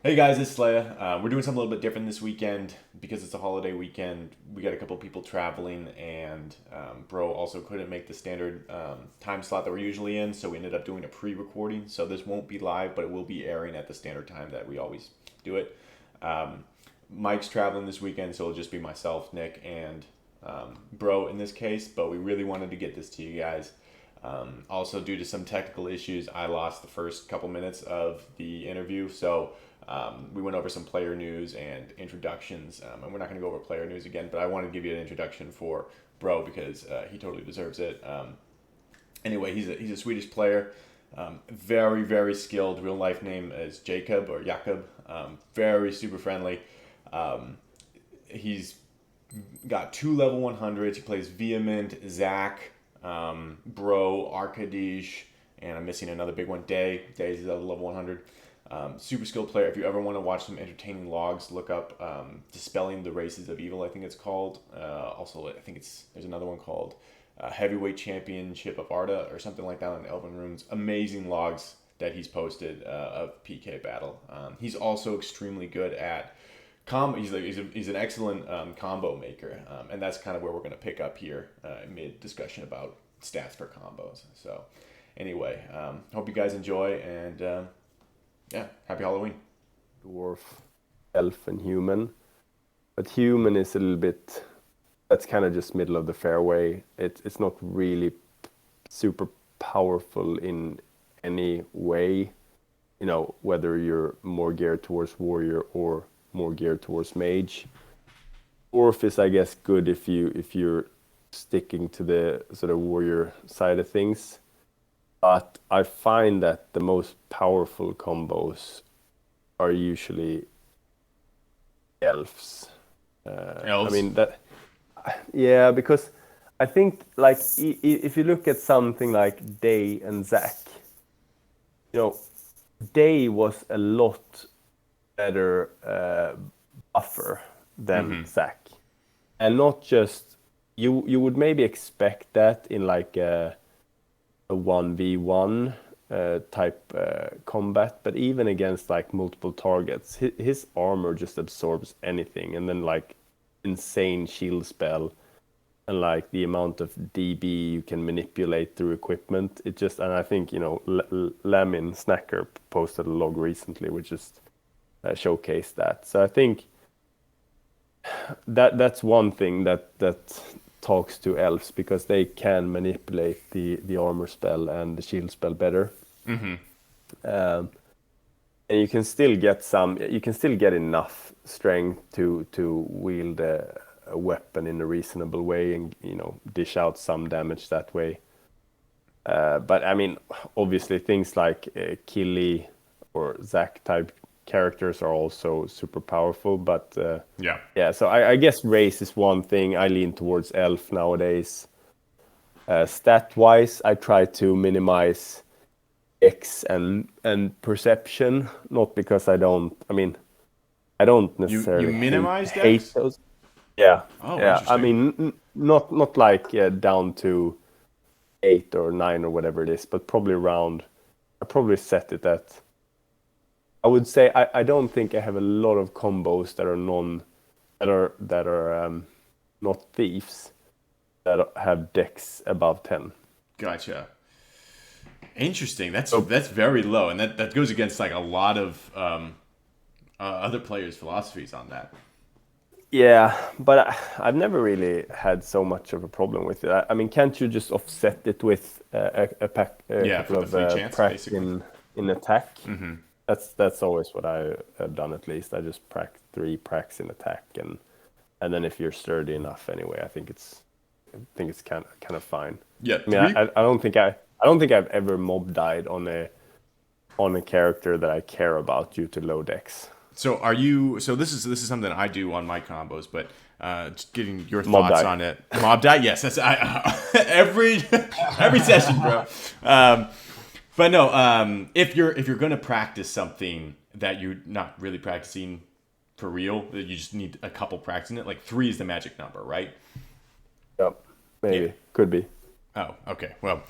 Hey guys, it's Leia. We're doing something a little bit different this weekend because it's a holiday weekend. We got a couple people traveling, and Bro also couldn't make the standard time slot that we're usually in, so we ended up doing a pre-recording. So this won't be live, but it will be airing at the standard time that we always do it. Um, Mike's traveling this weekend, so it'll just be myself, Nick, and Bro in this case. But we really wanted to get this to you guys. Also, due to some technical issues, I lost the first couple minutes of the interview, so we went over some player news and introductions, and we're not going to go over player news again, but I want to give you an introduction for Bro because he totally deserves it. Anyway, he's a Swedish player, very, very skilled. Real life name is Jacob or Jakob, very super friendly. He's got two level 100s. He plays Vehement, Zach, Bro, Arkadish, and I'm missing another big one, Day. Day's is level 100. Super skilled player. If you ever want to watch some entertaining logs, look up Dispelling the Races of Evil, I think it's called. Also, I think there's another one called Heavyweight Championship of Arda or something like that on Elven Runes. Amazing logs that he's posted of PK battle. He's also extremely good at he's an excellent combo maker, and that's kind of where we're going to pick up here mid discussion about stats for combos. So, anyway, hope you guys enjoy, and yeah, happy Halloween. Dwarf, elf, and human. But human is a little bit, that's kind of just middle of the fairway. It's not really super powerful in any way, whether you're more geared towards warrior or more geared towards mage. Dwarf is, I guess, good if you're sticking to the sort of warrior side of things. But I find that the most powerful combos are usually elves. I Elves. mean that, yeah, because I think like if you look at something like Day and Zack, you know, Day was a lot better buffer than Mm-hmm. Zack, and not just you would maybe expect that in like a 1v1 type combat, but even against like multiple targets, his armor just absorbs anything, and then like insane shield spell and like the amount of DB you can manipulate through equipment. It just, and I think, Lamin Snacker posted a log recently which just showcased that. So I think that's one thing that talks to elves because they can manipulate the armor spell and the shield spell better. Mm-hmm. Um, and you can still get enough strength to wield a weapon in a reasonable way and dish out some damage that way. But I mean, obviously things like Killy or Zack type characters are also super powerful. But Yeah. yeah, so I guess race is one thing. I lean towards elf nowadays. Stat wise, I try to minimize X and perception, not because I don't. I mean, I don't You necessarily minimize hate decks? those. Yeah, Oh, yeah. I interesting. mean, not like down to 8 or 9 or whatever it is, but probably around. I probably set it at. I would say I don't think I have a lot of combos that are not thieves that have decks above 10. Gotcha. Interesting. So That's very low, and that goes against like a lot of other players' philosophies on that. yeah, but I've never really had so much of a problem with it. I mean, can't you just offset it with a Yeah, for couple the of free chance, prac basically. in attack? Mm-hmm. That's always what I have done at least. I just prac 3 pracs in attack, and then if you're sturdy enough anyway, I think it's kind of fine. Yeah, I mean, three. I don't think I've ever mob died on a character that I care about due to low decks. So are you? So this is something I do on my combos, but just getting your Mob thoughts die. on it. Mob die, yes. That's every every session, bro. Um, but no, if you're gonna practice something that you're not really practicing for real, that you just need a couple practicing it. Like three is the magic number, right? Yep, Yeah. maybe could be. Oh, okay. Well,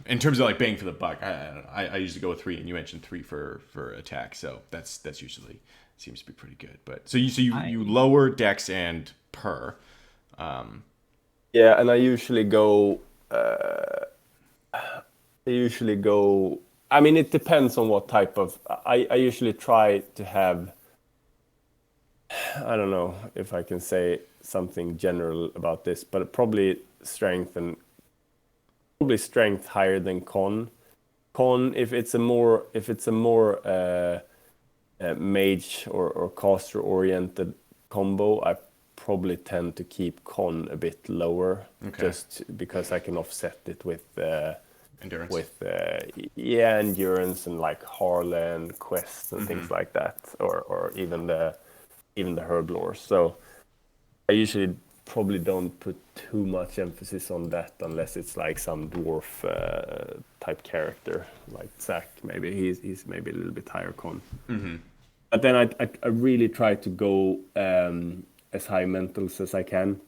in terms of like bang for the buck, I don't know. I usually go with 3, and you mentioned 3 for attack, so that's usually seems to be pretty good. But so you I lower dex and per. Yeah, and I usually go. I usually go. I mean, it depends on what type of. I usually try to have. I don't know if I can say something general about this, but probably strength higher than con. Con, if it's a more mage or caster oriented combo, I probably tend to keep con a bit lower, Okay. just because I can offset it with Endurance. yeah, endurance and like Harlan quests and things like that, or even the herb lore. So I usually probably don't put too much emphasis on that unless it's like some dwarf type character like Zack. Maybe he's maybe a little bit higher con. But then I really try to go as high mentals as I can.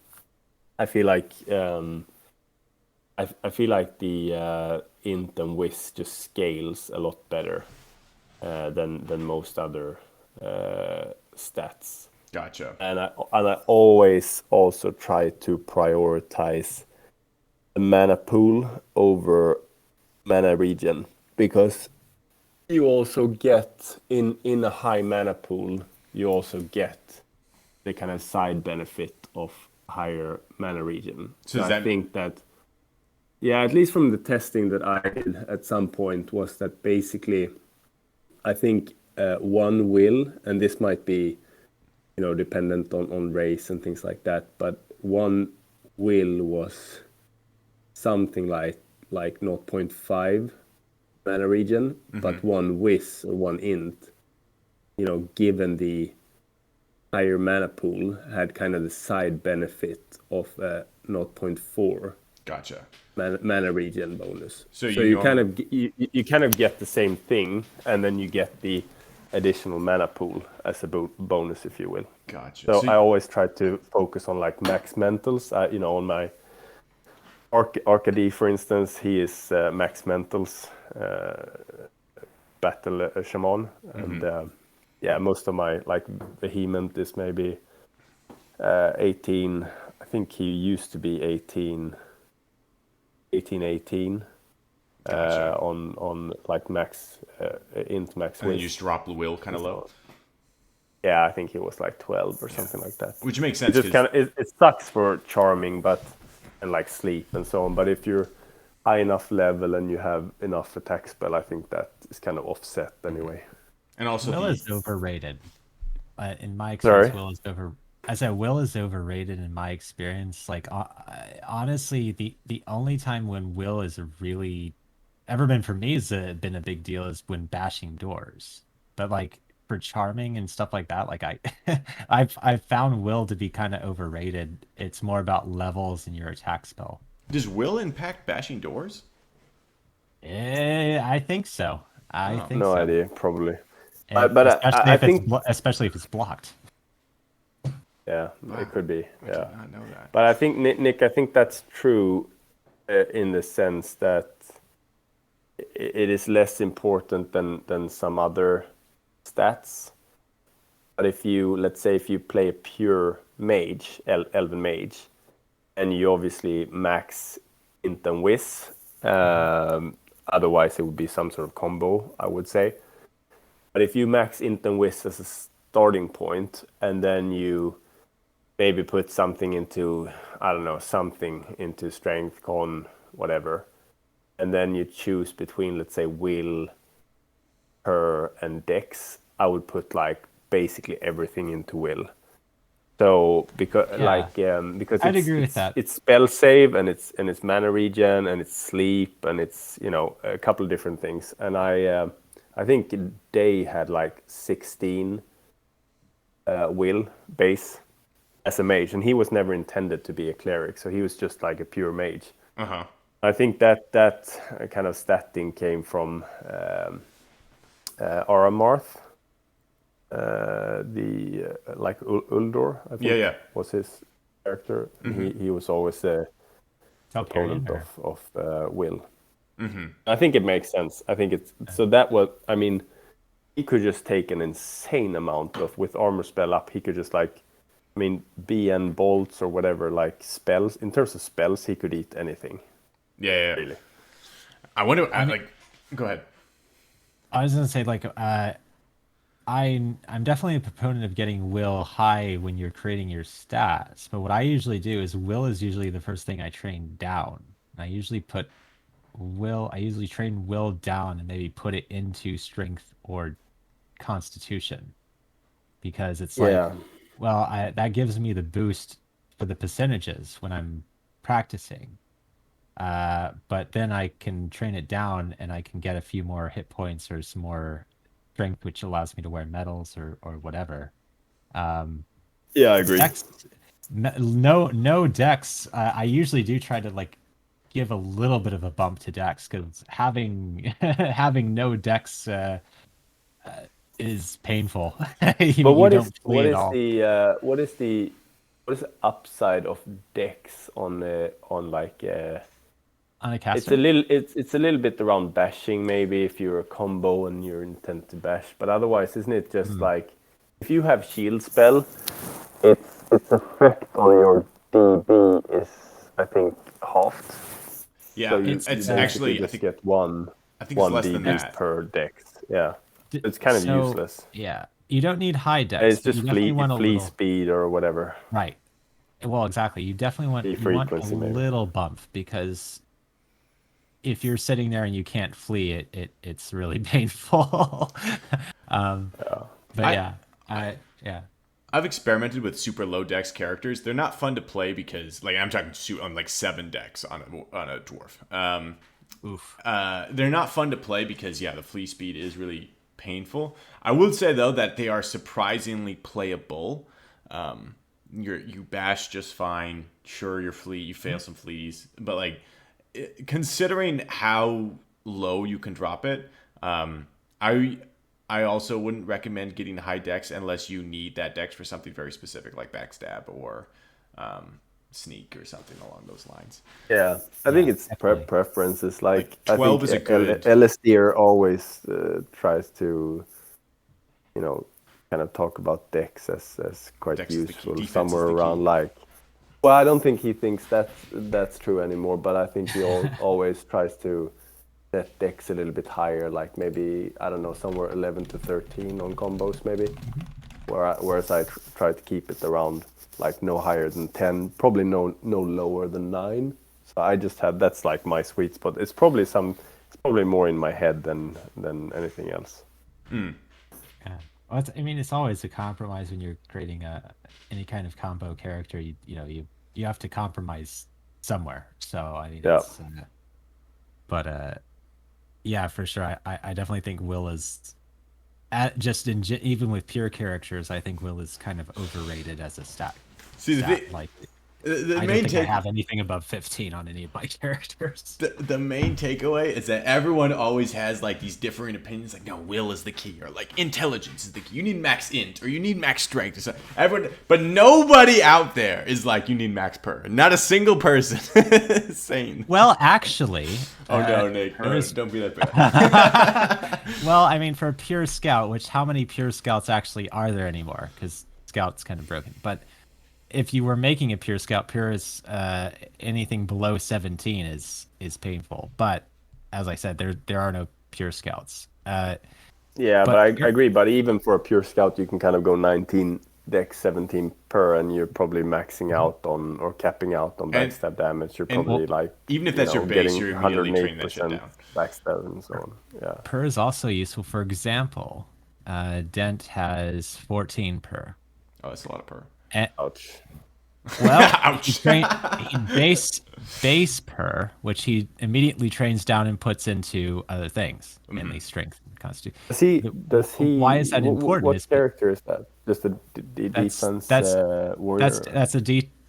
I feel like I feel like the int and whiz just scales a lot better than most other stats. Gotcha. And I always also try to prioritize the mana pool over mana regen, because you also get in a high mana pool, you also get the kind of side benefit of higher mana regen. So So does I that think that, yeah, at least from the testing that I did at some point, was that basically I think one will, and this might be, dependent on race and things like that, but one will was something like zero point 0.5 mana regen, but one whiz or one int, given the higher mana pool, had kind of the side benefit of zero point 0.4 gotcha? mana regen bonus. So So you you kind norm of you kind of get the same thing, and then you get the additional mana pool as a bonus, if you will. gotcha. So So I always try to focus on like max mentals. On my Arcady, for instance, he is max mentals battle shaman, and yeah, most of my like vehement is maybe 18. I think he used to be 18 gotcha. on like max int max And then you whiz just drop the will kind and of so low, on. Yeah, I think he was like 12 or yeah, something like that. which makes It sense just because kind of it sucks for charming, but and like sleep and so on. But if you're high enough level and you have enough attack spell, I think that is kind of offset anyway. and also Will the is overrated. In my experience, Sorry. Will is over. As I Will is overrated in my experience. Like honestly, the only time when Will is a really ever been for me has been a big deal is when bashing doors. But like for charming and stuff like that, like I've found Will to be kind of overrated. It's more about levels and your attack spell. does will impact bashing doors? I think so. I Oh, think No so. idea, probably. And But especially I if it's think, especially if it's blocked. yeah, it wow, could be, I yeah. did not know that. But I think Nick, I think that's true in the sense that it is less important than some other stats. But let's say if you play a pure mage, elven mage, and you obviously max int and whiz, otherwise it would be some sort of combo, I would say. But if you max int and whiz as a starting point, and then you maybe put something into, I don't know, something into strength, con, whatever, and then you choose between, let's say, will, her, and dex, I would put like basically everything into will. So Yeah, because I'd it's agree with it's that. it's spell save, and it's mana regen, and it's sleep, and it's a couple of different things. And I think Day had like 16 will base as a mage, and he was never intended to be a cleric, so he was just like a pure mage. Uh-huh. I think that kind of statting came from Aramarth, the like Uldor, I Yeah, think yeah. was his character. And he was always opponent Valkyrian, of Will. Mm-hmm. I think it makes sense. I think it's so that was. I mean, he could just take an insane amount of with armor spell up. He could just like, I mean, BN bolts or whatever like spells. In terms of spells, he could eat anything. Yeah. Really. I wonder. I mean- like, go ahead. I was gonna say like I'm definitely a proponent of getting will high when you're creating your stats, but what I usually do is will is usually the first thing I train down. And I usually train will down and maybe put it into strength or constitution because it's like, Yeah. well, that gives me the boost for the percentages when I'm practicing. But then I can train it down and I can get a few more hit points or some more strength, which allows me to wear medals or whatever. Yeah, I agree. Dex, no Dex. I usually do try to like give a little bit of a bump to Dex because having having no Dex is painful. But You don't flee at all what is the upside of Dex on like on a it's caster. a little bit around bashing maybe if you're a combo and you're intent to bash, but otherwise isn't it just like if you have shield spell, its effect on your DB is I think halved. Yeah, So you it's basically actually. just get one I think it's less DB than that. per Dex. Yeah, it's kind of So, useless. Yeah, you don't need high Dex. It's But just you definitely want a flee little speed or whatever. right. Well, exactly. You definitely want Flee you want a frequency maybe. little bump because if you're sitting there and you can't flee, it's really painful. But I- yeah, yeah. I've experimented with super low dex characters. They're not fun to play because, like, I'm talking on like 7 dex on a dwarf. Oof. They're not fun to play because the flee speed is really painful. I would say though that they are surprisingly playable. You bash just fine. Sure, your flee, you fail some fleas, but like considering how low you can drop it, I also wouldn't recommend getting high dex unless you need that dex for something very specific like backstab or sneak or something along those lines. Yeah, I think it's definitely. preferences. Like 12 I is a think good- LSDR always tries to, kind of talk about Dex as quite Dex is the key. useful. Defense is Somewhere the key. around like, well, I don't think he thinks that's true anymore. But I think he always tries to set Dex a little bit higher, like maybe I don't know, somewhere 11 to 13 on combos maybe. Whereas I try to keep it around like no higher than 10, probably no lower than 9. So I just have that's like my sweet spot. It's probably more in my head than anything else. Yeah. Well, it's always a compromise when you're creating any kind of combo character. You have to compromise somewhere. So I mean, Yeah. but yeah, for sure. I definitely think Will is even with pure characters. I think Will is kind of overrated as a stat. See, Like the I main don't think I take. have anything above 15 on any of my characters. The main takeaway is that everyone always has like these differing opinions. Like, no, will is the key, or like intelligence is the key. You need max int, or you need max strength. Or so. Everyone, but nobody out there is like you need max per. Not a single person is saying. Well, actually, Oh no, Nick, no, is- don't be that bad. well, I mean, for a pure scout, which how many pure scouts actually are there anymore? Because scout's kind of broken. But if you were making a pure scout, pure is anything below 17 is painful. But as I said, there are no pure scouts. Yeah, But but I you're- agree. But even for a pure scout, you can kind of go 19 Dex, 17 per, and you're probably maxing out on or capping out on And- backstab damage. You're and- probably like even if that's your base, getting you're immediately training that shit 108% down. backstab and so on. Yeah. Per is also useful. For example, Dent has 14 per. Oh, that's a lot of per. Ouch. Well, Ouch. he base per, which he immediately trains down and puts into other things, mainly strength and constitution. Does he? Why is that important? What character is that? Just a defense warrior?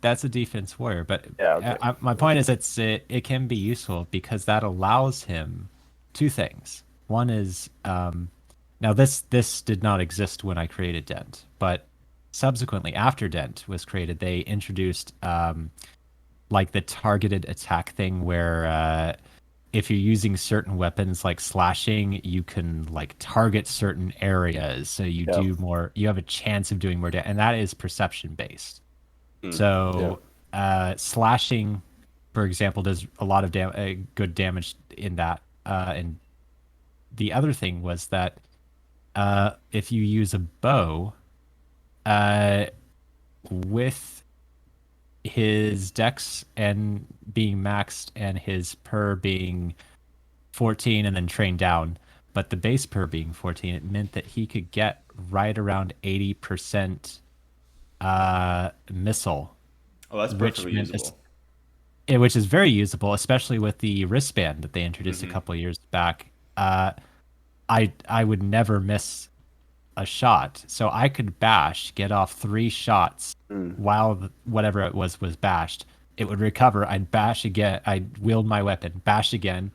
That's a defense warrior. But Yeah, okay. my point is, it can be useful because that allows him two things. One is now this did not exist when I created Dent, but subsequently after Dent was created, they introduced like the targeted attack thing where if you're using certain weapons like slashing, you can like target certain areas, so you Yeah. do more. You have a chance of doing more damage, and that is perception based. Yeah. So slashing, for example, does a lot of good damage in that. And the other thing was that if you use a bow, with his dex and being maxed and his per being 14 and then trained down, but the base per being 14, it meant that he could get right around 80% missile, Oh, that's which perfectly meant usable. which is very usable, especially with the wristband that they introduced a Mm-hmm. couple of years back. I would never miss a shot, so I could bash, get off 3 shots while whatever it was bashed. It would recover. I'd bash again. I'd wield my weapon, bash again,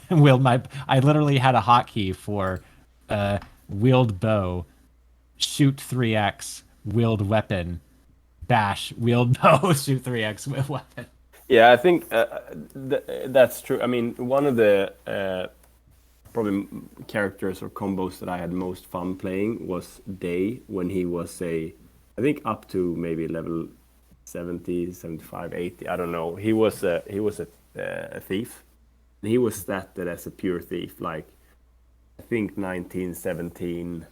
wield my. I literally had a hotkey for wield bow, shoot 3x, wield weapon, bash, wield bow, shoot 3x with weapon. Yeah, I think that's true. I mean, one of the probably characters or combos that I had most fun playing was Day when he was I think up to maybe level 70, 75, 80. I don't know. He was a thief. And he was statted as a pure thief, like I think 19, 17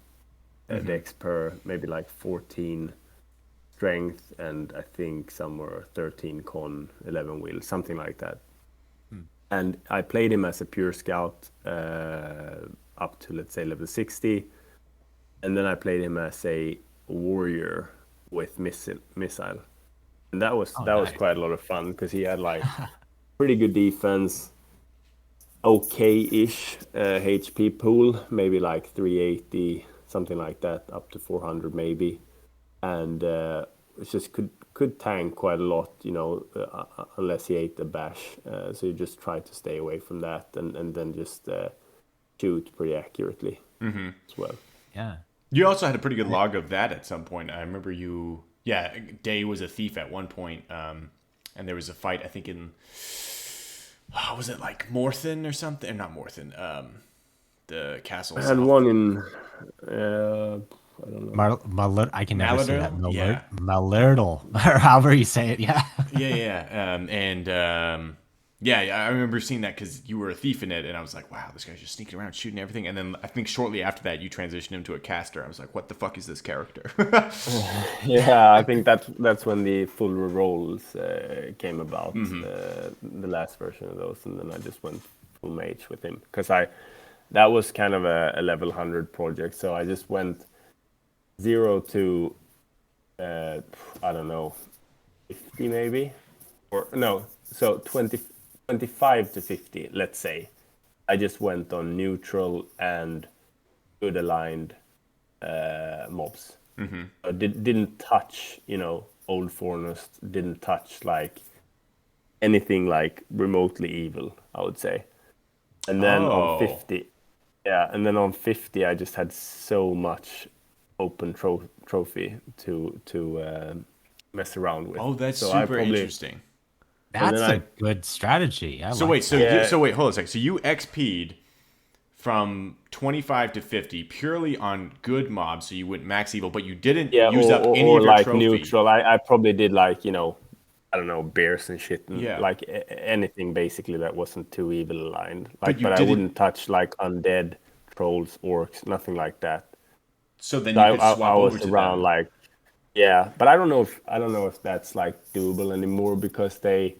dex per, maybe like 14 strength, and I think somewhere 13 con, 11 will, something like that. And I played him as a pure scout up to, let's say, level 60. And then I played him as a warrior with missile. And that was Nice. quite a lot of fun because he had like pretty good defense, okay-ish HP pool, maybe like 380, something like that, up to 400 maybe. And it just could tank quite a lot, unless he ate the bash. So you just try to stay away from that and then just shoot pretty accurately as well. Yeah. You also had a pretty good log of that at some point. I remember Day was a thief at one point, and there was a fight, I think in, was it like Morthen or something? Not Morthen, the castle. I had one in, I don't know. I can never say that. Maladerdal? Yeah. Malardal, or however you say it. Yeah. I remember seeing that because you were a thief in it, and I was like, wow, this guy's just sneaking around shooting everything. And then I think shortly after that, you transitioned him to a caster. I was like, what the fuck is this character? Yeah, I think that's when the full roles came about, the last version of those, and then I just went full mage with him because that was kind of a level 100 project, so I just went 0 to I don't know, 50 maybe, or no, so 25 to 50, let's say. I just went on neutral and good aligned mobs. I didn't touch, old Fornost, didn't touch like anything like remotely evil, I would say. And then on 50, and then on 50, I just had so much open trophy to mess around with. Oh, that's so super interesting. That's a good strategy. So wait, hold on a second. So you XP'd from 25 to 50 purely on good mobs, so you went max evil, but you didn't use up any of your like trophy. Neutral. I probably did like, I don't know, bears and shit, and Yeah. like anything basically that wasn't too evil aligned. Like, But you I didn't- wouldn't touch like undead, trolls, orcs, nothing like that. So then So you could swap I over was to around them. like, yeah, but I don't know if that's like doable anymore because they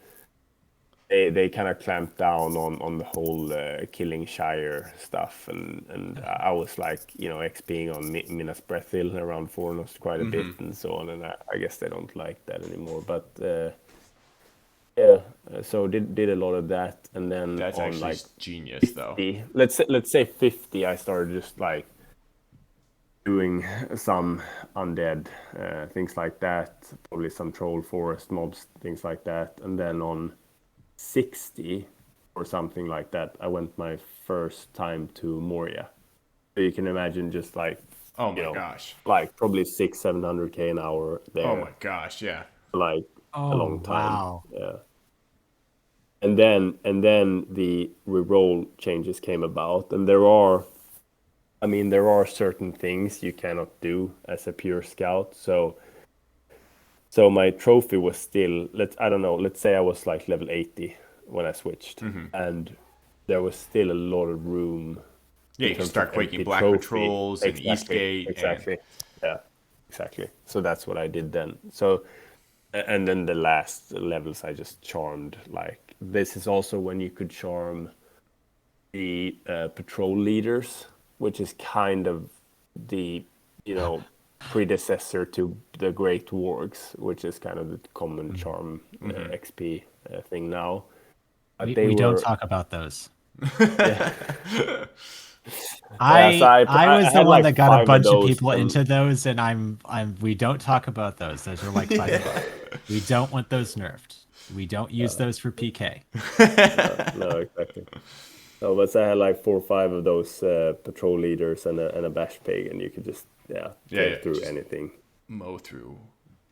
kind of clamped down on the whole killing Shire stuff, and I was like, XPing on Minas Brethil around Fornost quite a bit and so on, and I guess they don't like that anymore. But so did a lot of that, and then That's on actually like genius, though. 50, let's say 50, I started just like doing some undead things like that, probably some troll forest mobs, things like that, and then on 60 or something like that, I went my first time to Moria. So you can imagine just like, Oh my gosh. like probably 600-700K an hour there. Oh my gosh, yeah. Like a long time. Wow. Yeah. and then the reroll changes came about, and there are certain things you cannot do as a pure scout. So my trophy was still, let's say I was like level 80 when I switched, and there was still a lot of room Yeah, in you can terms start of quaking empty Black trophy. Patrols and Eastgate. Exactly. Yeah, exactly. So that's what I did then. So, and then the last levels I just charmed. Like, this is also when you could charm the patrol leaders, which is kind of the, predecessor to the Great Wargs, which is kind of the common charm XP thing now. But they We don't were, talk about those. yeah. Yeah, so I I was the had one like that got a 5 of bunch of those, people and into those, and we don't talk about those. Those are like $5. We don't want those nerfed. We don't use those for PK. no, exactly. No, but I had like 4 or 5 of those patrol leaders and a bash pig, and you could just tear through Just anything. mow through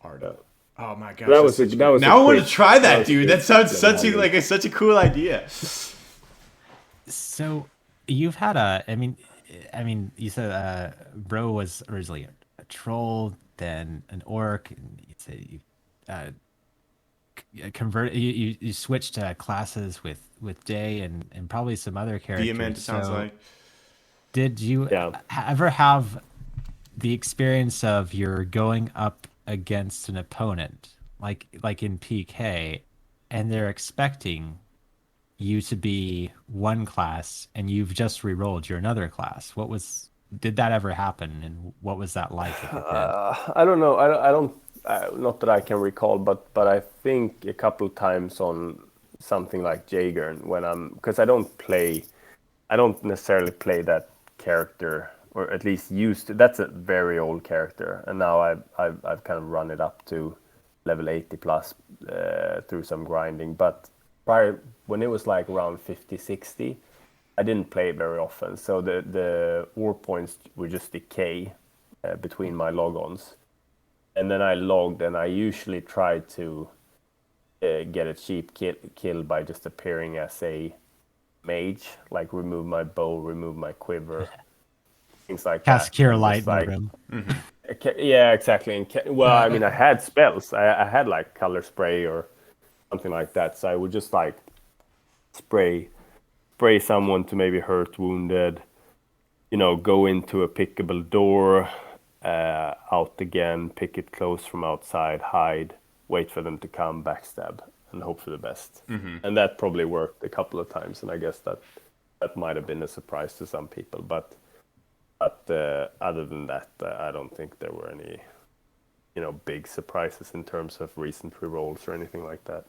Arda. Yeah. Oh my gosh, That that's was such a that good. was a Now I want to quick try that that, was a dude. quick That sounds level such a 100. such a cool idea. So you've had I mean, you said Bro was originally a troll, then an orc, and you said you uh, convert you switched classes with Day and probably some other Vehement, characters. it sounds So like. did you Yeah. ever have the experience of you're going up against an opponent like in PK, and they're expecting you to be one class and you've just re-rolled you're another class? Did that ever happen, and what was that like if it did? I don't know. I don't. Not that I can recall, but I think a couple of times on something like Jaeger when because I don't necessarily play that character, or at least used to. That's a very old character, and now I've kind of run it up to level 80 plus through some grinding. But prior, when it was like around 50, 60, I didn't play very often. So the war points would just decay between my logons, and then I logged, and I usually tried to get a cheap kill by just appearing as a mage, like remove my bow, remove my quiver, things like Cast that, Cure and Light just in the like room. yeah, exactly. And well, I mean, I had spells. I had like color spray or something like that, so I would just like spray someone to maybe hurt wounded, go into a pickable door, out again, pick it close from outside, hide, wait for them to come, backstab, and hope for the best. And that probably worked a couple of times, and I guess that might have been a surprise to some people. But other than that, I don't think there were any, big surprises in terms of recent rerolls or anything like that.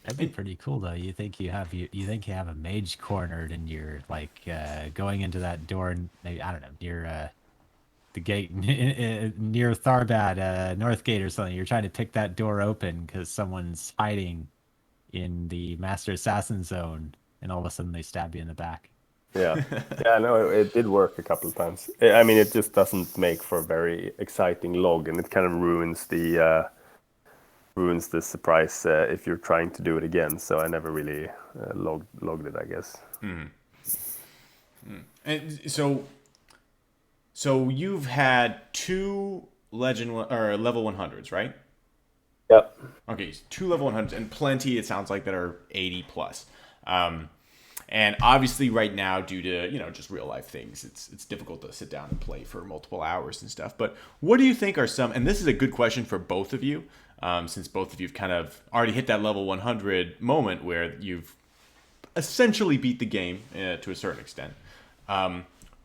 That'd be pretty cool though. You think you have a mage cornered, and you're like going into that door, and maybe, I don't know, near the gate near Tharbad, North Gate or something. You're trying to pick that door open because someone's hiding in the Master Assassin zone, and all of a sudden they stab you in the back. Yeah, yeah, no, it did work a couple of times. I mean, it just doesn't make for a very exciting log, and it kind of ruins the surprise if you're trying to do it again. So I never really logged it, I guess. And so you've had 2 or level 100s, right? Yep. Okay, 2 level 100s and plenty, it sounds like, that are 80 plus. And obviously right now, due to, just real life things, it's difficult to sit down and play for multiple hours and stuff. But what do you think are some, and this is a good question for both of you, since both of you've kind of already hit that level 100 moment where you've essentially beat the game to a certain extent.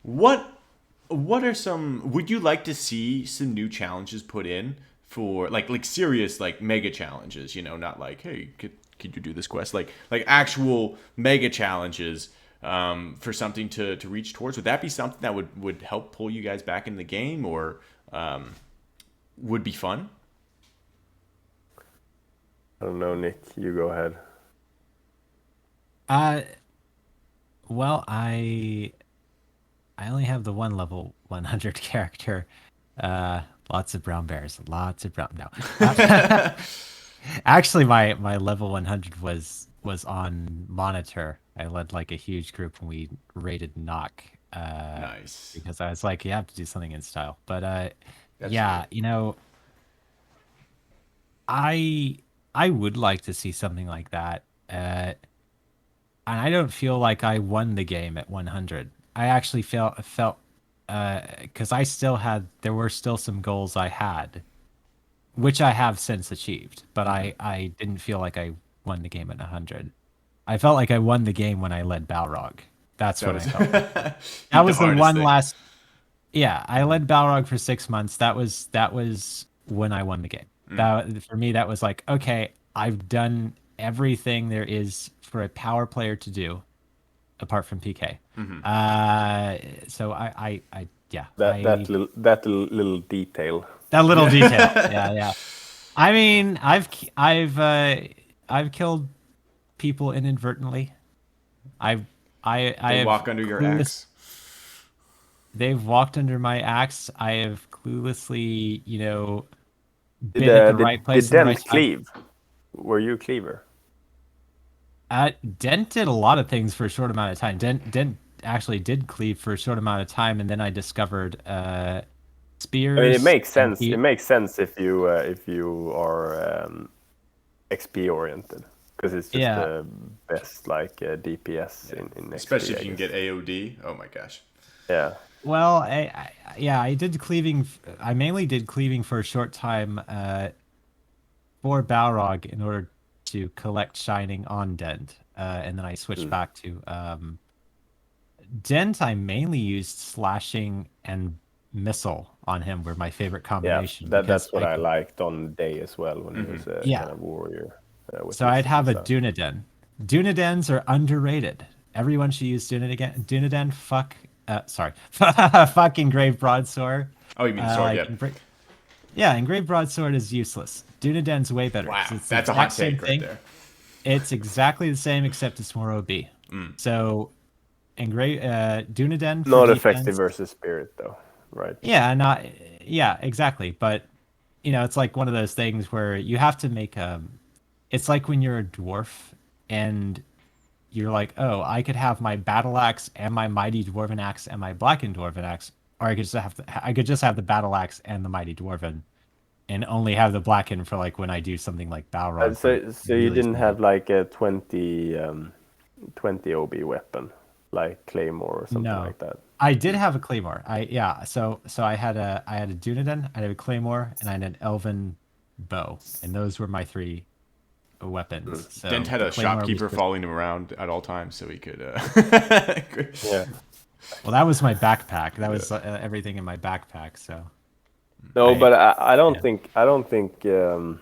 What are some, would you like to see some new challenges put in for like serious, like mega challenges, not like, hey, could you do this quest, like actual mega challenges for something to reach towards? Would that be something that would help pull you guys back in the game, or would be fun? I don't know, Nick. You go ahead. Well, I only have the one level 100 character. Lots of brown bears. Lots of brown. No. Actually, my level 100 was on monitor. I led like a huge group when we raided knock. Nice. Because I was like, you have to do something in style. But That's yeah, sweet. I I would like to see something like that. And I don't feel like I won the game at 100. I actually felt because there were still some goals I had, which I have since achieved, but Mm-hmm. I didn't feel like I won the game at 100. I felt like I won the game when I led Balrog. That's That when I was felt like that beat the was the hardest one thing. last. Yeah, I Mm-hmm. led Balrog for 6 months. That was when I won the game. Mm. That for me, that was like, okay, I've done everything there is for a power player to do, apart from PK. Mm-hmm. So yeah, That little detail. that little detail. Yeah. Yeah, yeah. I mean, I've killed people inadvertently. I've I They have walk under your clueless. axe. They've walked under my axe. I have cluelessly, Did been at the right place did in the right Dent time. cleave? Were you cleaver? Dent did a lot of things for a short amount of time. Dent actually did cleave for a short amount of time, and then I discovered I mean, it spears, makes and sense. It makes sense if you are XP oriented, because it's just yeah. the best like DPS in XP, Especially if I you can guess. get AOD. Oh my gosh. Yeah. Well, yeah, I did cleaving. I mainly did cleaving for a short time for Balrog in order to collect Shining on Dent, and then I switched Mm. back to Dent. I mainly used slashing and missile on him were my favorite Yeah, combination because that's what I I could. liked on Day as well when he Mm-hmm. was a Yeah, kind of warrior with so I'd have his a Dunedain. Dunedins are underrated. Everyone should use Dunedain. Sorry, fuck engraved broadsword. Oh, you mean the sword? Like, Yep. yeah, engraved broadsword is useless. Dunedain's way better Wow, because it's the that's a exact hot same take right thing. there. It's exactly the same except it's more OB. Mm. So Dunedain for not effective defense. versus spirit though, right? Yeah, not yeah, exactly. But it's like one of those things where you have to make it's like when you're a dwarf and you're like, oh, I could have my battle axe and my mighty dwarven axe and my blackened dwarven axe, or I could just have the battle axe and the mighty dwarven, and only have the blackened for like when I do something like Balrog where it's So you really didn't needed. have like a 20 OB weapon, like Claymore or something No, like that. I did have a claymore. Yeah. So I had a Dunedain, I had a claymore, and I had an elven bow, and those were my three weapons. Dent So had the a claymore was shopkeeper just following him around at all times, so he could. Yeah. well, that was my backpack. That Yeah. was everything in my backpack. So No, I but I don't yeah. think your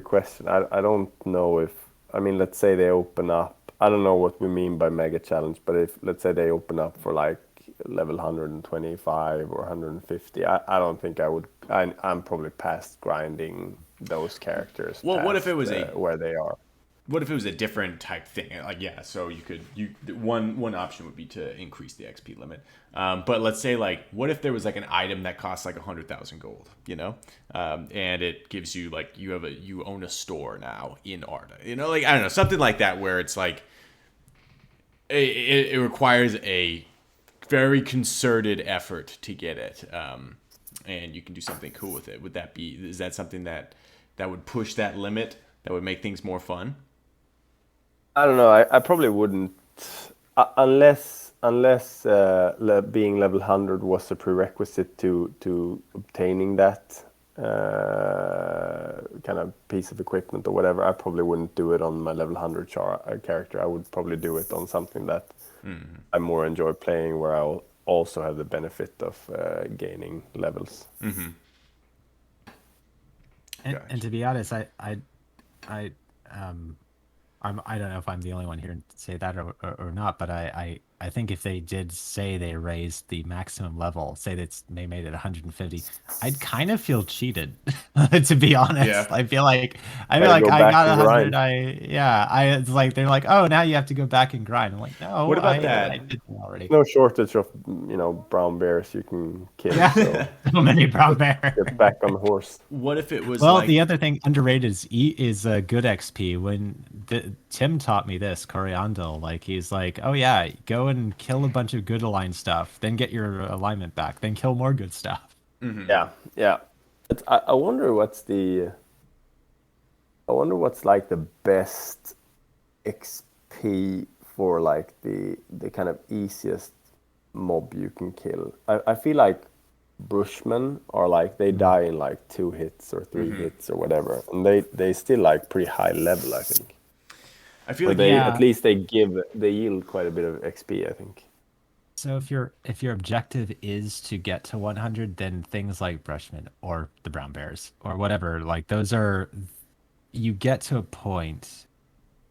question. I don't know if, I mean, let's say they open up. I don't know what we mean by mega challenge, but if let's say they open up for like level 125 or 150, I don't think I would. I'm probably past grinding those characters Well, what if past it was a where they are. what if it was a different type thing? Like, yeah, so one option would be to increase the XP limit. But let's say, like, what if there was like an item that costs like 100,000 gold, and it gives you like you own a store now in Arda, like, I don't know, something like that, where it's like it requires a very concerted effort to get it, and you can do something cool with it. Is that something that would push that limit, that would make things more fun? I don't know. I probably wouldn't, unless being level 100 was a prerequisite to obtaining that kind of piece of equipment or whatever. I probably wouldn't do it on my level 100 character. I would probably do it on something that I more enjoy playing, where I'll also have the benefit of gaining levels. Mm-hmm. And to be honest, I I don't know if I'm the only one here to say that or not, but I think if they did say they raised the maximum level, say that they made it 150, I'd kind of feel cheated, to be honest. Yeah. I feel Gotta like go I back got and 100. grind. It's like they're like, oh, now you have to go back and grind. I'm like, no, What about I that? did that There's already. no shortage of, brown bears you can kill, Yeah, so so many brown bear. get back on the horse. What if it was Well, the like, other thing underrated is good XP. When Tim taught me this, Coriandel, like he's like, oh yeah, go and kill a bunch of good aligned stuff, then get your alignment back, then kill more good stuff. Yeah, yeah. But I wonder what's like the best XP for like the kind of easiest mob you can kill. I feel like Bushmen are like they die in like 2 hits or 3 hits or whatever, and they still like pretty high level, I think. I feel Or like they you, at Yeah. least they yield quite a bit of XP, I think. So if your objective is to get to 100, then things like Brushman or the Brown Bears or whatever, like those are you get to a point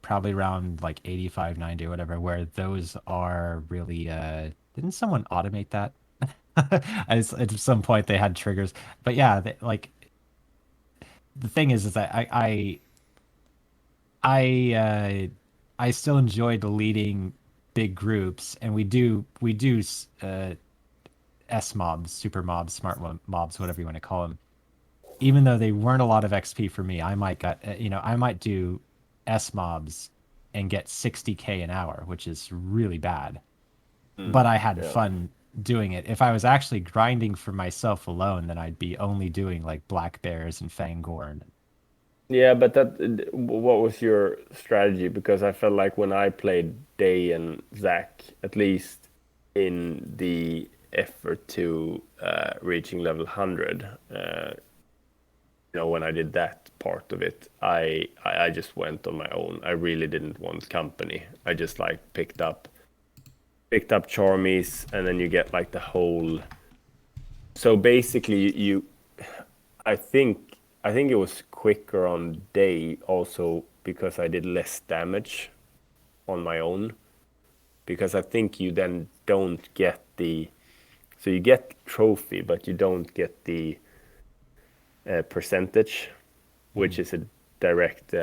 probably around like 85, 90 or whatever, where those are really didn't someone automate that? At some point they had triggers. But yeah, like the thing is that I I still enjoyed leading big groups, and we do S mobs, super mobs, mobs, whatever you want to call them. Even though they weren't a lot of XP for me, I might do S mobs and get 60k an hour, which is really bad. But I had Yeah. fun doing it. If I was actually grinding for myself alone, then I'd be only doing like black bears and fangorn. Yeah, but what was your strategy? Because I felt like when I played Day and Zach, at least in the effort to reaching level 100, when I did that part of it, I just went on my own. I really didn't want company. I just like picked up Charmies, and then you get like the whole. So basically, I think it was quicker on Day also because I did less damage on my own. Because I think you then don't get so you get trophy, but you don't get the percentage, which is a direct